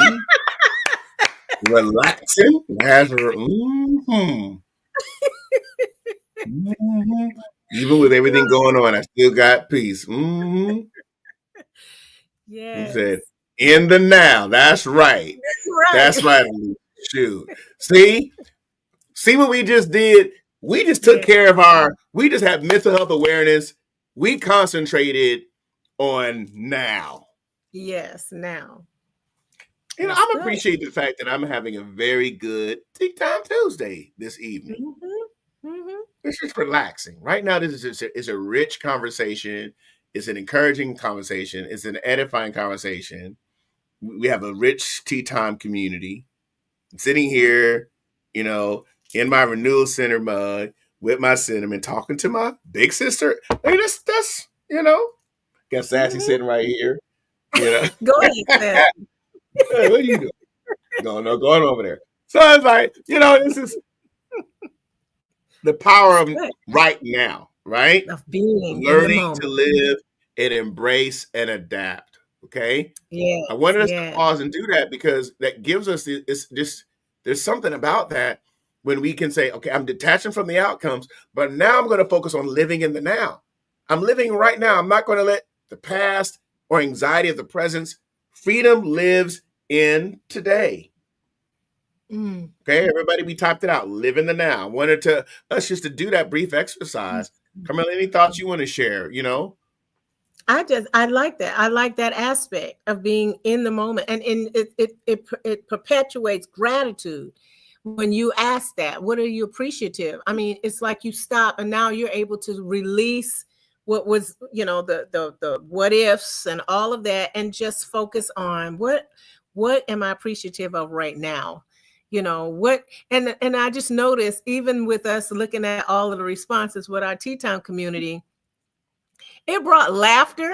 Relaxing. Even with everything going on, I still got peace. Mm-hmm. He said, Yes. in the now. That's right. Right. That's right. Shoot. See what we just did? We just took Yeah. care of we just had mental health awareness. We concentrated on now. Yes. Now. That's I'm good. appreciating the fact that I'm having a very good Tea Time Tuesday this evening. Mm-hmm. Mm-hmm. It's just relaxing. Right now, this is a rich conversation. It's an encouraging conversation. It's an edifying conversation. We have a rich tea time community. I'm sitting here, you know, in my Renewal Center mug with my cinnamon, talking to my big sister. Hey, that's got Sassy Mm-hmm. sitting right here. You know, Go ahead, Seth. hey, what are you doing? Going over there. So it's like, this is the power That's of good. right now, right? Of being in the Learning to moment. live and embrace and adapt. Okay. I Yes. wanted us to Yes. pause and do that because that gives us it's just there's something about that when we can say, okay, I'm detaching from the outcomes, but now I'm going to focus on living in the now. I'm living right now. I'm not going to let the past or anxiety of the present. Freedom lives in today. Mm. Okay, everybody, we typed it out. Live in the now. I wanted to us just to do that brief exercise. Carmela, any thoughts you want to share? I like that. I like that aspect of being in the moment, and it perpetuates gratitude when you ask that. What are you appreciative? I mean, it's like you stop, and now you're able to release what was, the what ifs and all of that, and just focus on what am I appreciative of right now. What, and I just noticed, even with us looking at all of the responses with our tea time community, it brought laughter.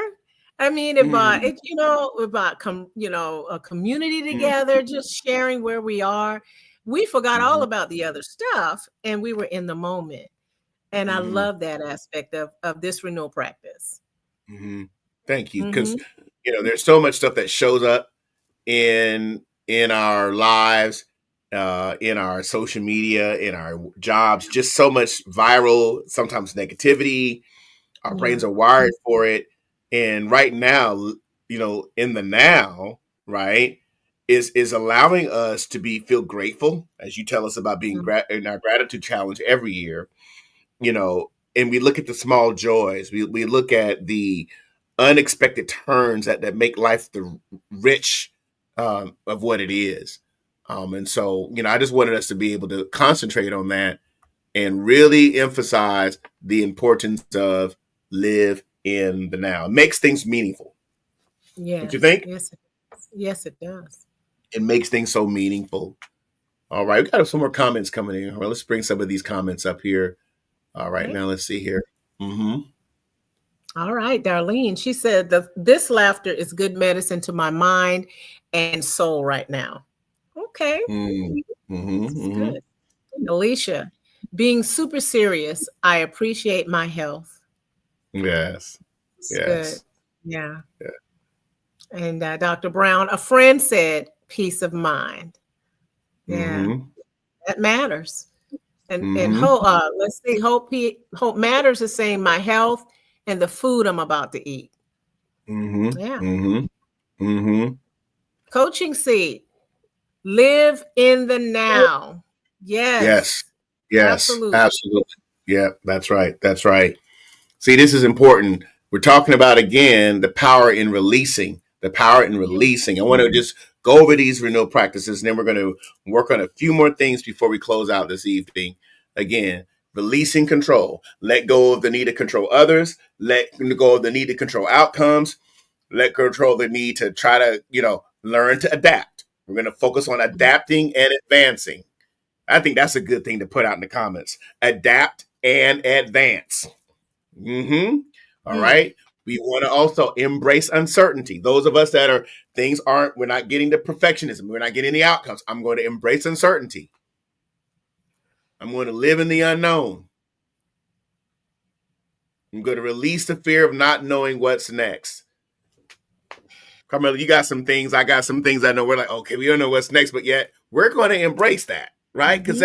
I mean, it brought Mm, it, it brought a community mm, together, just sharing where we are. We forgot all mhm, about the other stuff, and we were in the moment. And I mhm, love that aspect of this renewal practice. mhm. Thank you, because Hmm. there's so much stuff that shows up in our lives, in our social media, in our jobs. Just so much viral, sometimes negativity. Our Yeah. brains are wired for it, and right now, in the now, right, is allowing us to feel grateful, as you tell us about being in our gratitude challenge every year. And we look at the small joys. We look at the unexpected turns that make life the rich of what it is. And so, I just wanted us to be able to concentrate on that and really emphasize the importance of live in the now. It makes things meaningful. Don't you Yes. think? Yes. Yes, it does. It makes things so meaningful. All right, we got some more comments coming in. Well, let's bring some of these comments up here. All right, Okay. now let's see here. Mm-hmm. All right, Darlene. She said this laughter is good medicine to my mind and soul right now. Okay. Mm-hmm. This is Mm-hmm. good. Alicia, being super serious, I appreciate my health. Yes. It's good. Yes. Yeah. Yeah. And Dr. Brown, a friend said, peace of mind. Yeah, Mm-hmm. that matters. And Mm-hmm. hope. Let's see. Hope matters is saying my health and the food I'm about to eat. Mm-hmm. Yeah. Mm-hmm. Mm-hmm. Coaching seed. Live in the now. Yes. Yes. Yes. Absolutely. Absolutely. Yeah, that's right. That's right. See, this is important. We're talking about again the power in releasing. The power in Yeah. releasing. I want to just go over these renewal practices, and then we're going to work on a few more things before we close out this evening. Again, releasing control. Let go of the need to control others. Let go of the need to control outcomes. Let control the need to try to, learn to adapt. We're going to focus on adapting and advancing. I think that's a good thing to put out in the comments. Adapt and advance. Mm-hmm. All Mm. right. We want to also embrace uncertainty. Those of us that we're not getting the perfectionism. We're not getting the outcomes. I'm going to embrace uncertainty. I'm going to live in the unknown. I'm going to release the fear of not knowing what's next. Carmela, you got some things. I got some things I know. We're like, okay, we don't know what's next, but yet we're going to embrace that, right? Because Hmm.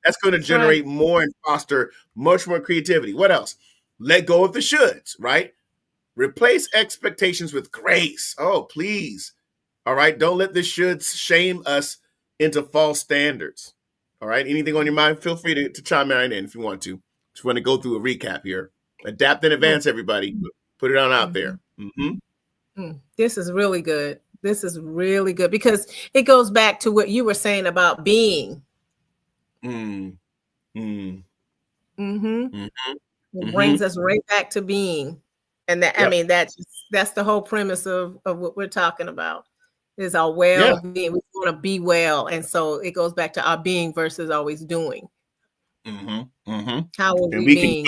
that's going to That's right. generate more and foster much more creativity. What else? let go of the shoulds, right? Replace expectations with grace. Oh, please. All right. Don't let the shoulds shame us into false standards. All right. Anything on your mind, feel free to chime in if you want to. Just want to go through a recap here. Adapt in advance, everybody. Put it on out there. This is really good. This is really good because it goes back to what you were saying about being. It brings us right back to being. And that, I mean, that's the whole premise of what we're talking about is our well-being. We want to be well. And so it goes back to our being versus always doing. How are we being?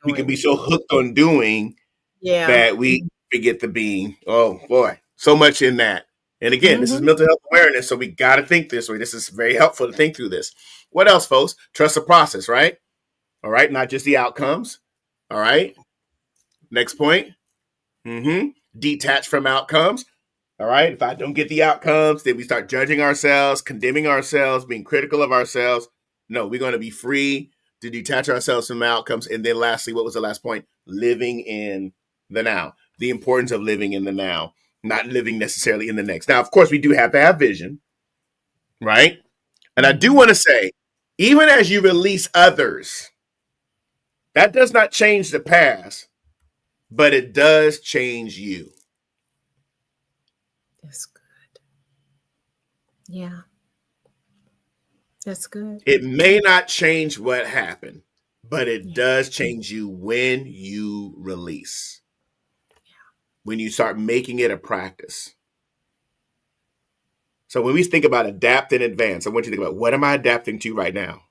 We can be so hooked on doing that we forget the being. Oh boy, so much in that. And again, this is mental health awareness, so we got to think this way. This is very helpful to think through this. What else, folks? Trust the process, right? All right, not just the outcomes. All right. Next point. Detach from outcomes. All right. If I don't get the outcomes, then we start judging ourselves, condemning ourselves, being critical of ourselves. No, we're going to be free to detach ourselves from outcomes. And then lastly, what was the last point? Living in the now. The importance of living in the now, not living necessarily in the next. Now, of course, we do have to have vision, right? And I do want to say, even as you release others, that does not change the past, but it does change you. That's good. Yeah. That's good. It may not change what happened, but it does change you when you release. When you start making it a practice. So when we think about adapt in advance, I want you to think about, what am I adapting to right now?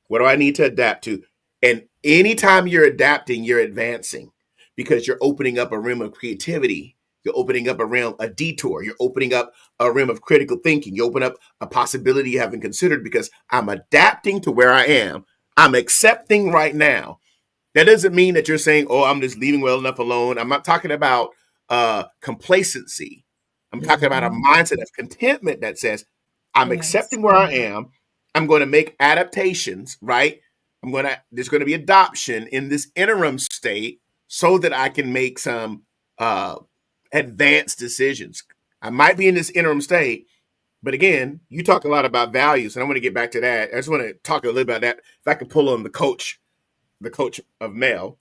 What do I need to adapt to? And anytime you're adapting, you're advancing because you're opening up a realm of creativity. You're opening up a detour. You're opening up a realm of critical thinking. You open up a possibility you haven't considered because I'm adapting to where I am. I'm accepting right now. That doesn't mean that you're saying, oh, I'm just leaving well enough alone. I'm not talking about complacency. I'm talking about a mindset of contentment that says, I'm accepting where I am. I'm going to make adaptations, right? There's going to be adoption in this interim state so that I can make some advanced decisions. I might be in this interim state, but again, you talk a lot about values, and I want to get back to that. I just want to talk a little about that. If I can pull on the coach of Mel,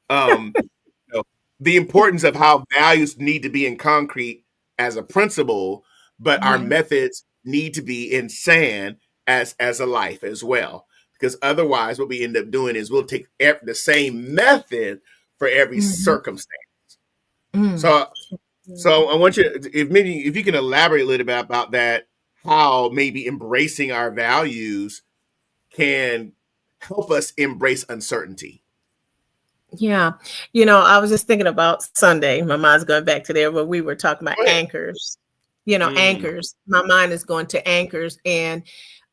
the importance of how values need to be in concrete as a principle, but our methods need to be in sand as a life as well. Because otherwise, what we end up doing is we'll take the same method for every circumstance. So I want you, if you can elaborate a little bit about that, how maybe embracing our values can help us embrace uncertainty. Yeah. I was just thinking about Sunday. My mind's going back to there where we were talking about anchors. Anchors. My mind is going to anchors. And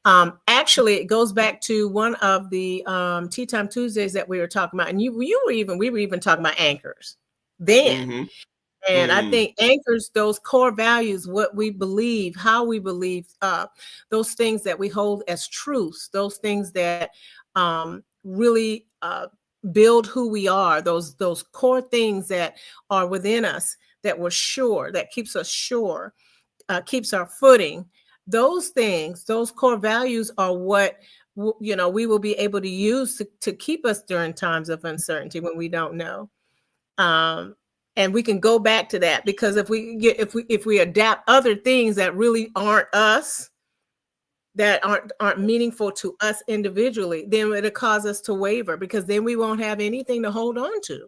actually, it goes back to one of the Tea Time Tuesdays that we were talking about. And we were even talking about anchors then. And I think anchors, those core values, what we believe, how we believe, those things that we hold as truths, those things that really build who we are, those core things that are within us that we're sure, that keeps us sure, keeps our footing. Those things, those core values are what we will be able to use to keep us during times of uncertainty when we don't know. And we can go back to that, because if we adapt other things that really aren't us, that aren't meaningful to us individually, then it'll cause us to waver, because then we won't have anything to hold on to.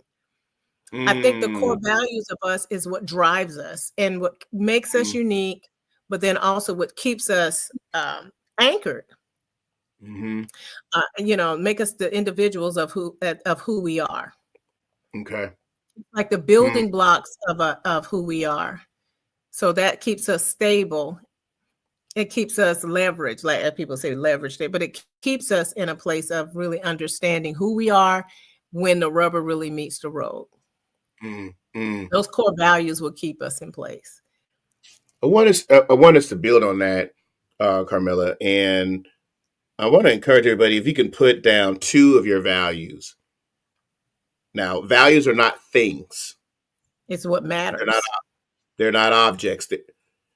I think the core values of us is what drives us and what makes us unique, but then also what keeps us anchored. Make us the individuals of who we are. Okay. Like the building blocks of who we are. So that keeps us stable. It keeps us leveraged, like people say leveraged, but it keeps us in a place of really understanding who we are when the rubber really meets the road. Those core values will keep us in place. I want us to build on that, Carmela, and I want to encourage everybody, if you can put down 2 of your values. Now, values are not things. It's what They're not. matters. They're not objects.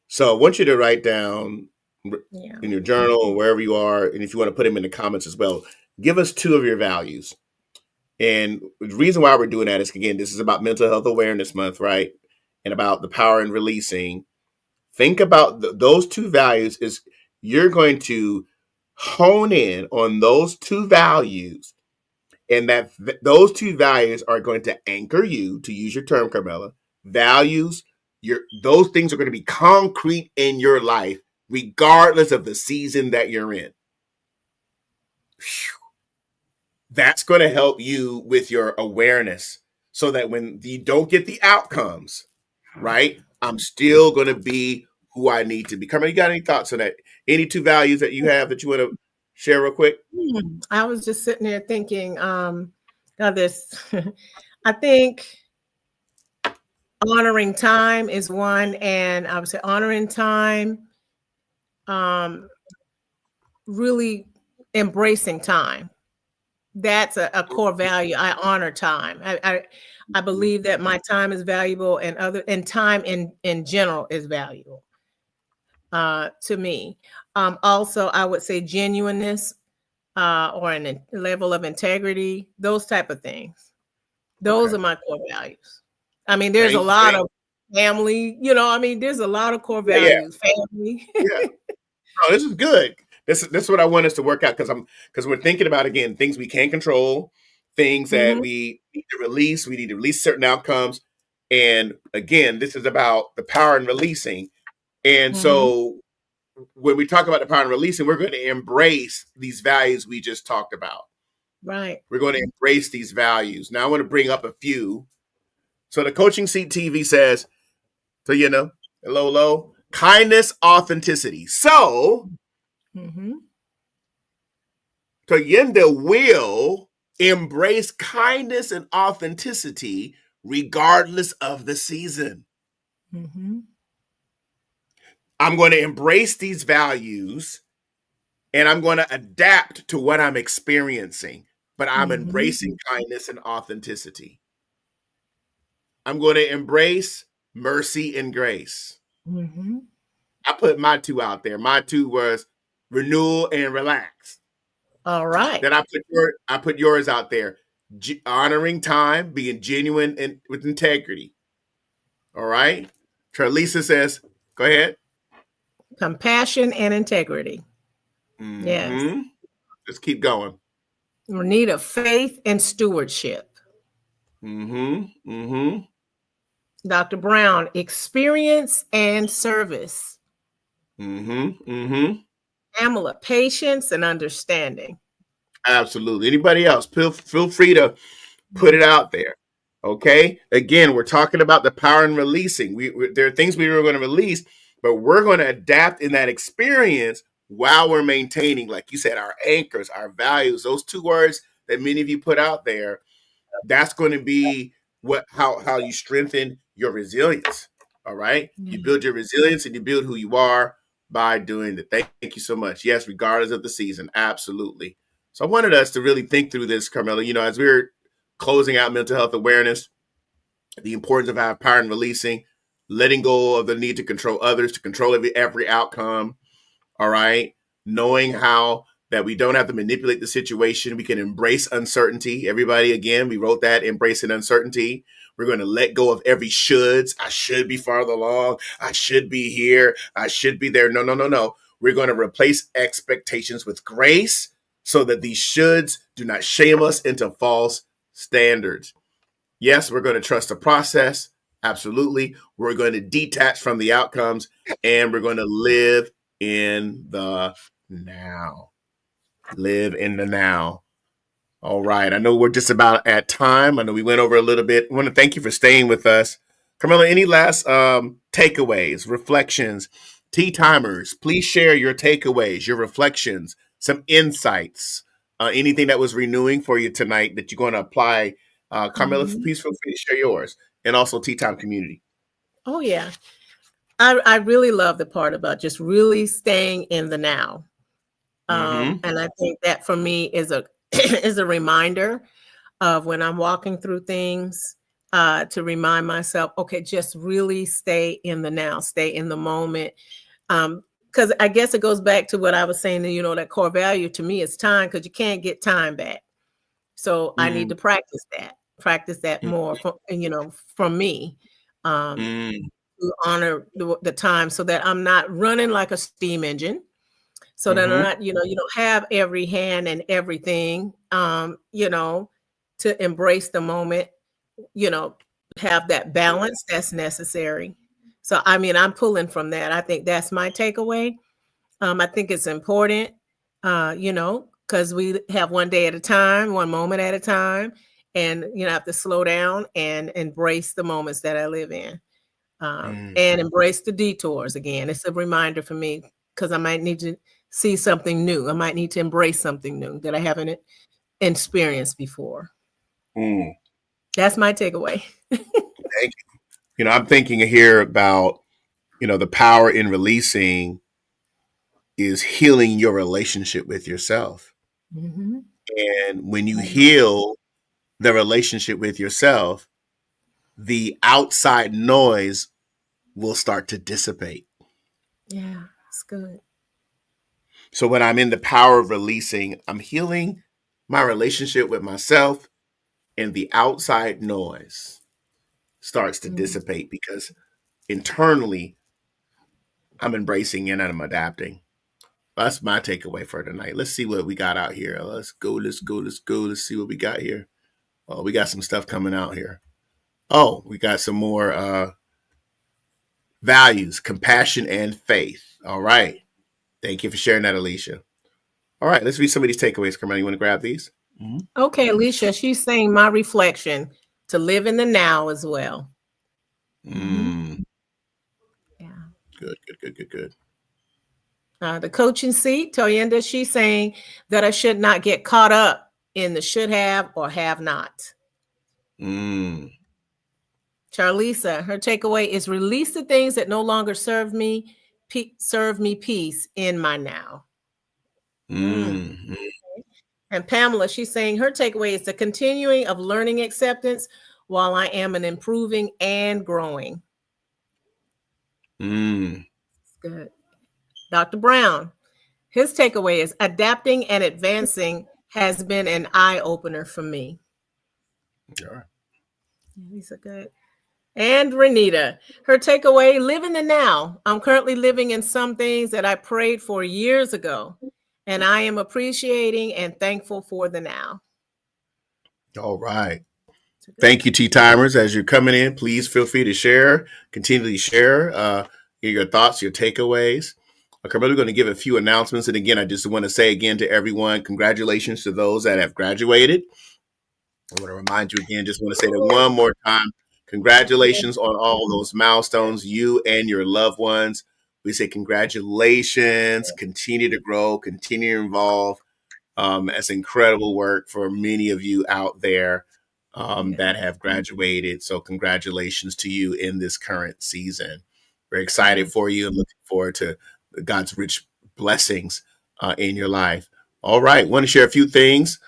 So I want you to write down Yeah. in your journal or wherever you are, and if you want to put them in the comments as well, give us 2 of your values. And the reason why we're doing that is, again, this is about Mental Health Awareness Month, right? And about the power in releasing. Think about those 2 values. Is you're going to hone in on those 2 values, and that those 2 values are going to anchor you, to use your term, Carmela. Values, those things are going to be concrete in your life, regardless of the season that you're in. Whew. That's going to help you with your awareness, so that when you don't get the outcomes, right, I'm still going to be who I need to be. Carmela, you got any thoughts on that? Any 2 values that you have that you want to share real quick? I was just sitting there thinking, this, I think honoring time is one, and I would say honoring time, really embracing time. That's a core value. I honor time. I believe that my time is valuable, and time in general is valuable to me. Also, I would say genuineness, or a level of integrity, those type of things. Those are my core values. I mean, there's a lot of family, there's a lot of core values. Family. Yeah. Oh, this is good. This is what I want us to work out, because we're thinking about, again, things we can't control, things that we need to release. We need to release certain outcomes. And again, this is about the power in releasing. And so when we talk about the power in releasing, we're going to embrace these values we just talked about. Right. We're going to embrace these values. Now I want to bring up a few. So the Coaching Seat TV says, so hello, kindness, authenticity. So Toyenda will embrace kindness and authenticity regardless of the season. I'm going to embrace these values, and I'm going to adapt to what I'm experiencing, but I'm embracing kindness and authenticity. I'm going to embrace mercy and grace. I put my 2 out there. My 2 was renewal and relax. All right. Then I put yours out there. Honoring time, being genuine and with integrity. All right. Charlisa says, go ahead. Compassion and integrity. Yes. Let's keep going. We need a faith and stewardship. Dr. Brown, experience and service. Pamela, patience and understanding. Absolutely. Anybody else? Feel free to put it out there. Okay. Again, we're talking about the power in releasing. There are things we were going to release, but we're going to adapt in that experience while we're maintaining, like you said, our anchors, our values, those 2 words that many of you put out there. That's going to be how you strengthen your resilience. All right. You build your resilience, and you build who you are by doing that. Thank you so much. Yes, regardless of the season. Absolutely. So I wanted us to really think through this, Carmela, as we're closing out mental health awareness, the importance of our power in releasing, letting go of the need to control others, to control every outcome. All right. Knowing how that we don't have to manipulate the situation. We can embrace uncertainty. Everybody, again, we wrote that, embracing uncertainty. We're going to let go of every shoulds. I should be farther along. I should be here. I should be there. No. We're going to replace expectations with grace, so that these shoulds do not shame us into false standards. Yes, we're going to trust the process. Absolutely. We're going to detach from the outcomes, and we're going to live in the now. Live in the now. All right. I know we're just about at time. I know we went over a little bit. I want to thank you for staying with us. Carmela, any last takeaways, reflections, tea timers? Please share your takeaways, your reflections, some insights, anything that was renewing for you tonight that you're going to apply. Carmela, please feel free to share yours, and also tea time community. Oh, yeah. I really love the part about just really staying in the now. And I think that for me is a is a reminder of when I'm walking through things, to remind myself, okay, just really stay in the now, stay in the moment. Because I guess it goes back to what I was saying, that core value to me is time, because you can't get time back. So I need to practice that more from me, to honor the time, so that I'm not running like a steam engine, so that I'm not, you don't have every hand and everything, to embrace the moment, have that balance that's necessary. So, I mean, I'm pulling from that. I think that's my takeaway. I think it's important, because we have one day at a time, one moment at a time, and, have to slow down and embrace the moments that I live in, and embrace the detours. Again, it's a reminder for me, because I might need to see something new. I might need to embrace something new that I haven't experienced before. That's my takeaway. Thank you. I'm thinking here about, the power in releasing is healing your relationship with yourself. Mhm. And when you heal the relationship with yourself, the outside noise will start to dissipate. Yeah, it's good. So when I'm in the power of releasing, I'm healing my relationship with myself, and the outside noise starts to dissipate, because internally I'm embracing and I'm adapting. That's my takeaway for tonight. Let's see what we got out here. Let's go. Let's see what we got here. Oh, we got some stuff coming out here. Oh, we got some more values, compassion, and faith. All right. Thank you for sharing that, Alicia. All right, let's read some of these takeaways. Carmel, you want to grab these? Okay, Alicia, she's saying my reflection to live in the now as well. Yeah. Good. The coaching seat, Toyenda, she's saying that I should not get caught up in the should have or have not. Charlisa, her takeaway is release the things that no longer serve me peace in my now. And Pamela, she's saying her takeaway is the continuing of learning acceptance while I am an improving and growing. Good. Dr. Brown, his takeaway is adapting and advancing has been an eye-opener for me. All right. These are good. And Renita, her takeaway, live in the now. I'm currently living in some things that I prayed for years ago, and I am appreciating and thankful for the now. All right. Thank you, Tea Timers. As you're coming in, please feel free to share, continually share your thoughts, your takeaways. Okay, we're going to give a few announcements. And again, I just want to say again to everyone, congratulations to those that have graduated. I want to remind you again, just want to say that one more time. Congratulations on all those milestones, you and your loved ones. We say congratulations, continue to grow, continue to evolve. It's incredible work for many of you out there that have graduated. So congratulations to you in this current season. We're excited for you and looking forward to God's rich blessings in your life. All right. Want to share a few things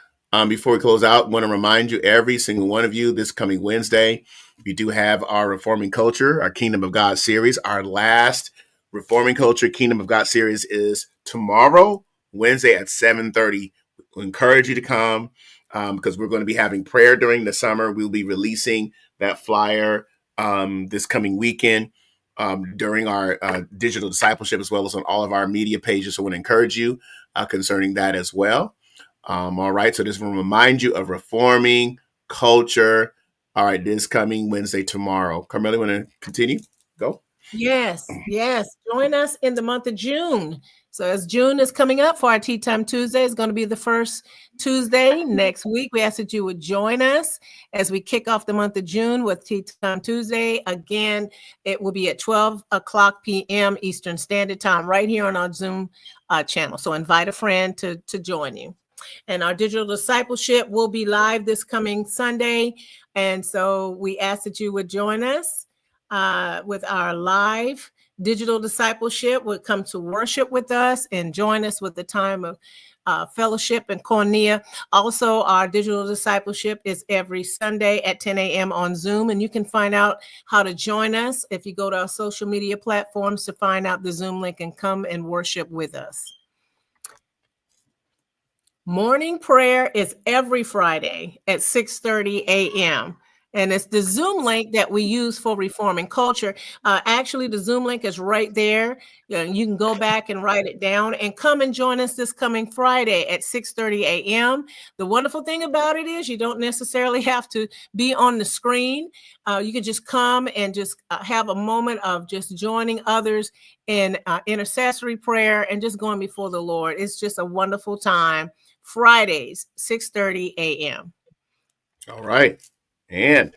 before we close out. Want to remind you, every single one of you, this coming Wednesday, we do have our Reforming Culture, our Kingdom of God series. Our last Reforming Culture Kingdom of God series is tomorrow, Wednesday at 7:30. We encourage you to come because we're going to be having prayer during the summer. We'll be releasing that flyer this coming weekend during our digital discipleship, as well as on all of our media pages. So I want to encourage you concerning that as well. All right. So this will remind you of Reforming Culture. All right. This coming Wednesday, tomorrow. Carmela, want to continue? Go. Yes. Join us in the month of June. So as June is coming up for our Tea Time Tuesday, it's going to be the first Tuesday next week. We ask that you would join us as we kick off the month of June with Tea Time Tuesday. Again, it will be at 12 o'clock p.m. Eastern Standard Time right here on our Zoom channel. So invite a friend to join you. And our digital discipleship will be live this coming Sunday. And so we ask that you would join us with our live digital discipleship. Would come to worship with us and join us with the time of fellowship in Cornea. Also, our digital discipleship is every Sunday at 10 a.m. on Zoom, and you can find out how to join us if you go to our social media platforms to find out the Zoom link and come and worship with us. Morning prayer is every Friday at 6:30 a.m. And it's the Zoom link that we use for Reforming Culture. Actually, the Zoom link is right there. You can go back and write it down and come and join us this coming Friday at 6:30 a.m. The wonderful thing about it is you don't necessarily have to be on the screen. You can just come and just have a moment of just joining others in intercessory prayer and just going before the Lord. It's just a wonderful time. Fridays, 6:30 a.m. All right. And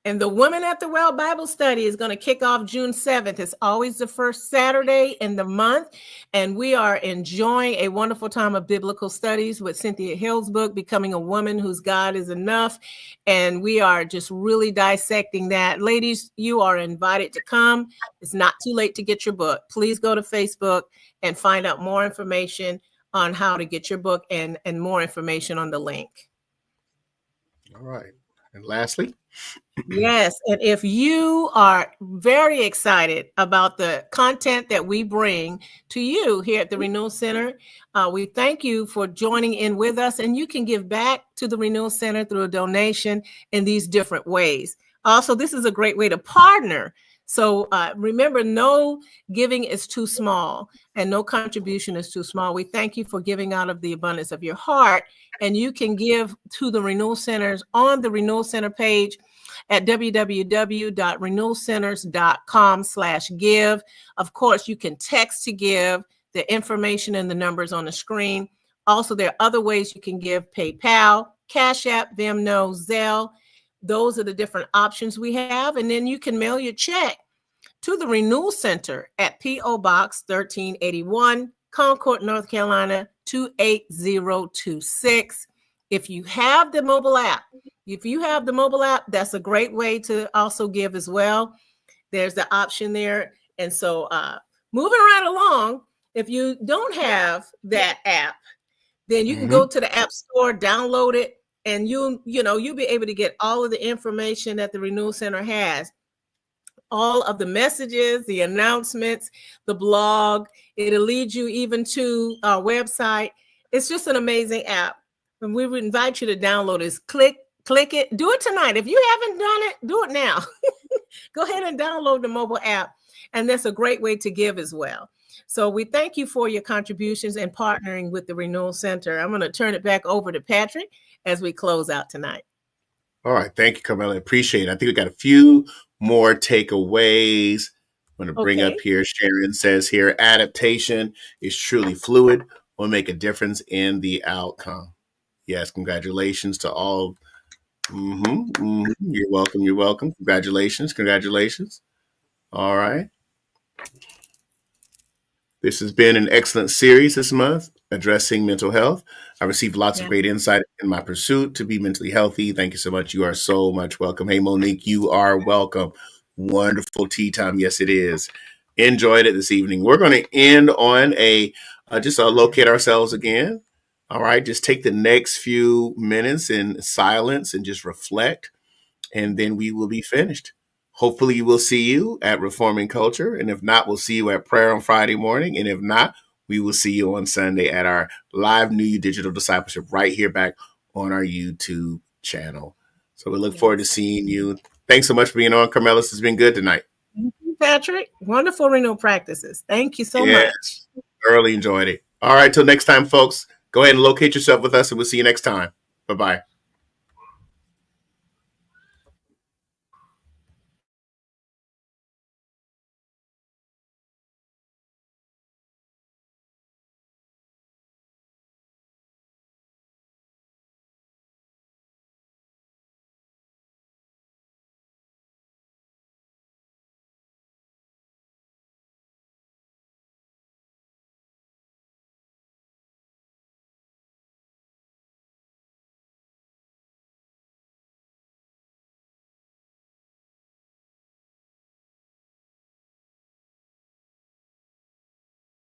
the Women at the Well Bible Study is going to kick off June 7th. It's always the first Saturday in the month. And we are enjoying a wonderful time of biblical studies with Cynthia Hill's book, Becoming a Woman Whose God is Enough. And we are just really dissecting that. Ladies, you are invited to come. It's not too late to get your book. Please go to Facebook and find out more information on how to get your book and more information on the link. All right. And lastly, yes. And if you are very excited about the content that we bring to you here at the Renewal Center, we thank you for joining in with us. And you can give back to the Renewal Center through a donation in these different ways. Also, this is a great way to partner. So remember, no giving is too small and no contribution is too small. We thank you for giving out of the abundance of your heart. And you can give to the Renewal Centers on the Renewal Center page at www.renewalcenters.com/give. Of course, you can text to give, the information and the numbers on the screen. Also, there are other ways you can give: PayPal, CashApp, Venmo, Zelle. Those are the different options we have. And then you can mail your check to the Renewal Center at P.O. Box 1381, Concord, North Carolina, 28026. If you have the mobile app, that's a great way to also give as well. There's the option there. And so moving right along, if you don't have that app, then you can go to the App Store, download it, and you'll be able to get all of the information that the Renewal Center has. All of the messages, the announcements, the blog. It'll lead you even to our website. It's just an amazing app. And we would invite you to download it. Click it. Do it tonight. If you haven't done it, do it now. Go ahead and download the mobile app. And that's a great way to give as well. So we thank you for your contributions and partnering with the Renewal Center. I'm going to turn it back over to Patrick as we close out tonight. All right. Thank you, Carmela. Appreciate it. I think we got a few more takeaways. I'm going to bring up here. Sharon says here, adaptation is truly fluid, will make a difference in the outcome. Yes. Congratulations to all. You're welcome. You're welcome. Congratulations. Congratulations. All right. This has been an excellent series this month, addressing mental health. I received lots of great insight in my pursuit to be mentally healthy. Thank you so much. You are so much welcome. Hey, Monique, you are welcome. Wonderful tea time. Yes, it is. Enjoyed it this evening. We're going to end on just locate ourselves again. All right. Just take the next few minutes in silence and just reflect, and then we will be finished. Hopefully we'll see you at Reforming Culture. And if not, we'll see you at prayer on Friday morning. And if not, we will see you on Sunday at our live New You Digital Discipleship right here back on our YouTube channel. So we look forward to seeing you. Thanks so much for being on, Carmela. It's been good tonight. Thank you, Patrick. Wonderful renewal practices. Thank you so much. Thoroughly enjoyed it. All right. Till next time, folks, go ahead and locate yourself with us, and we'll see you next time. Bye-bye.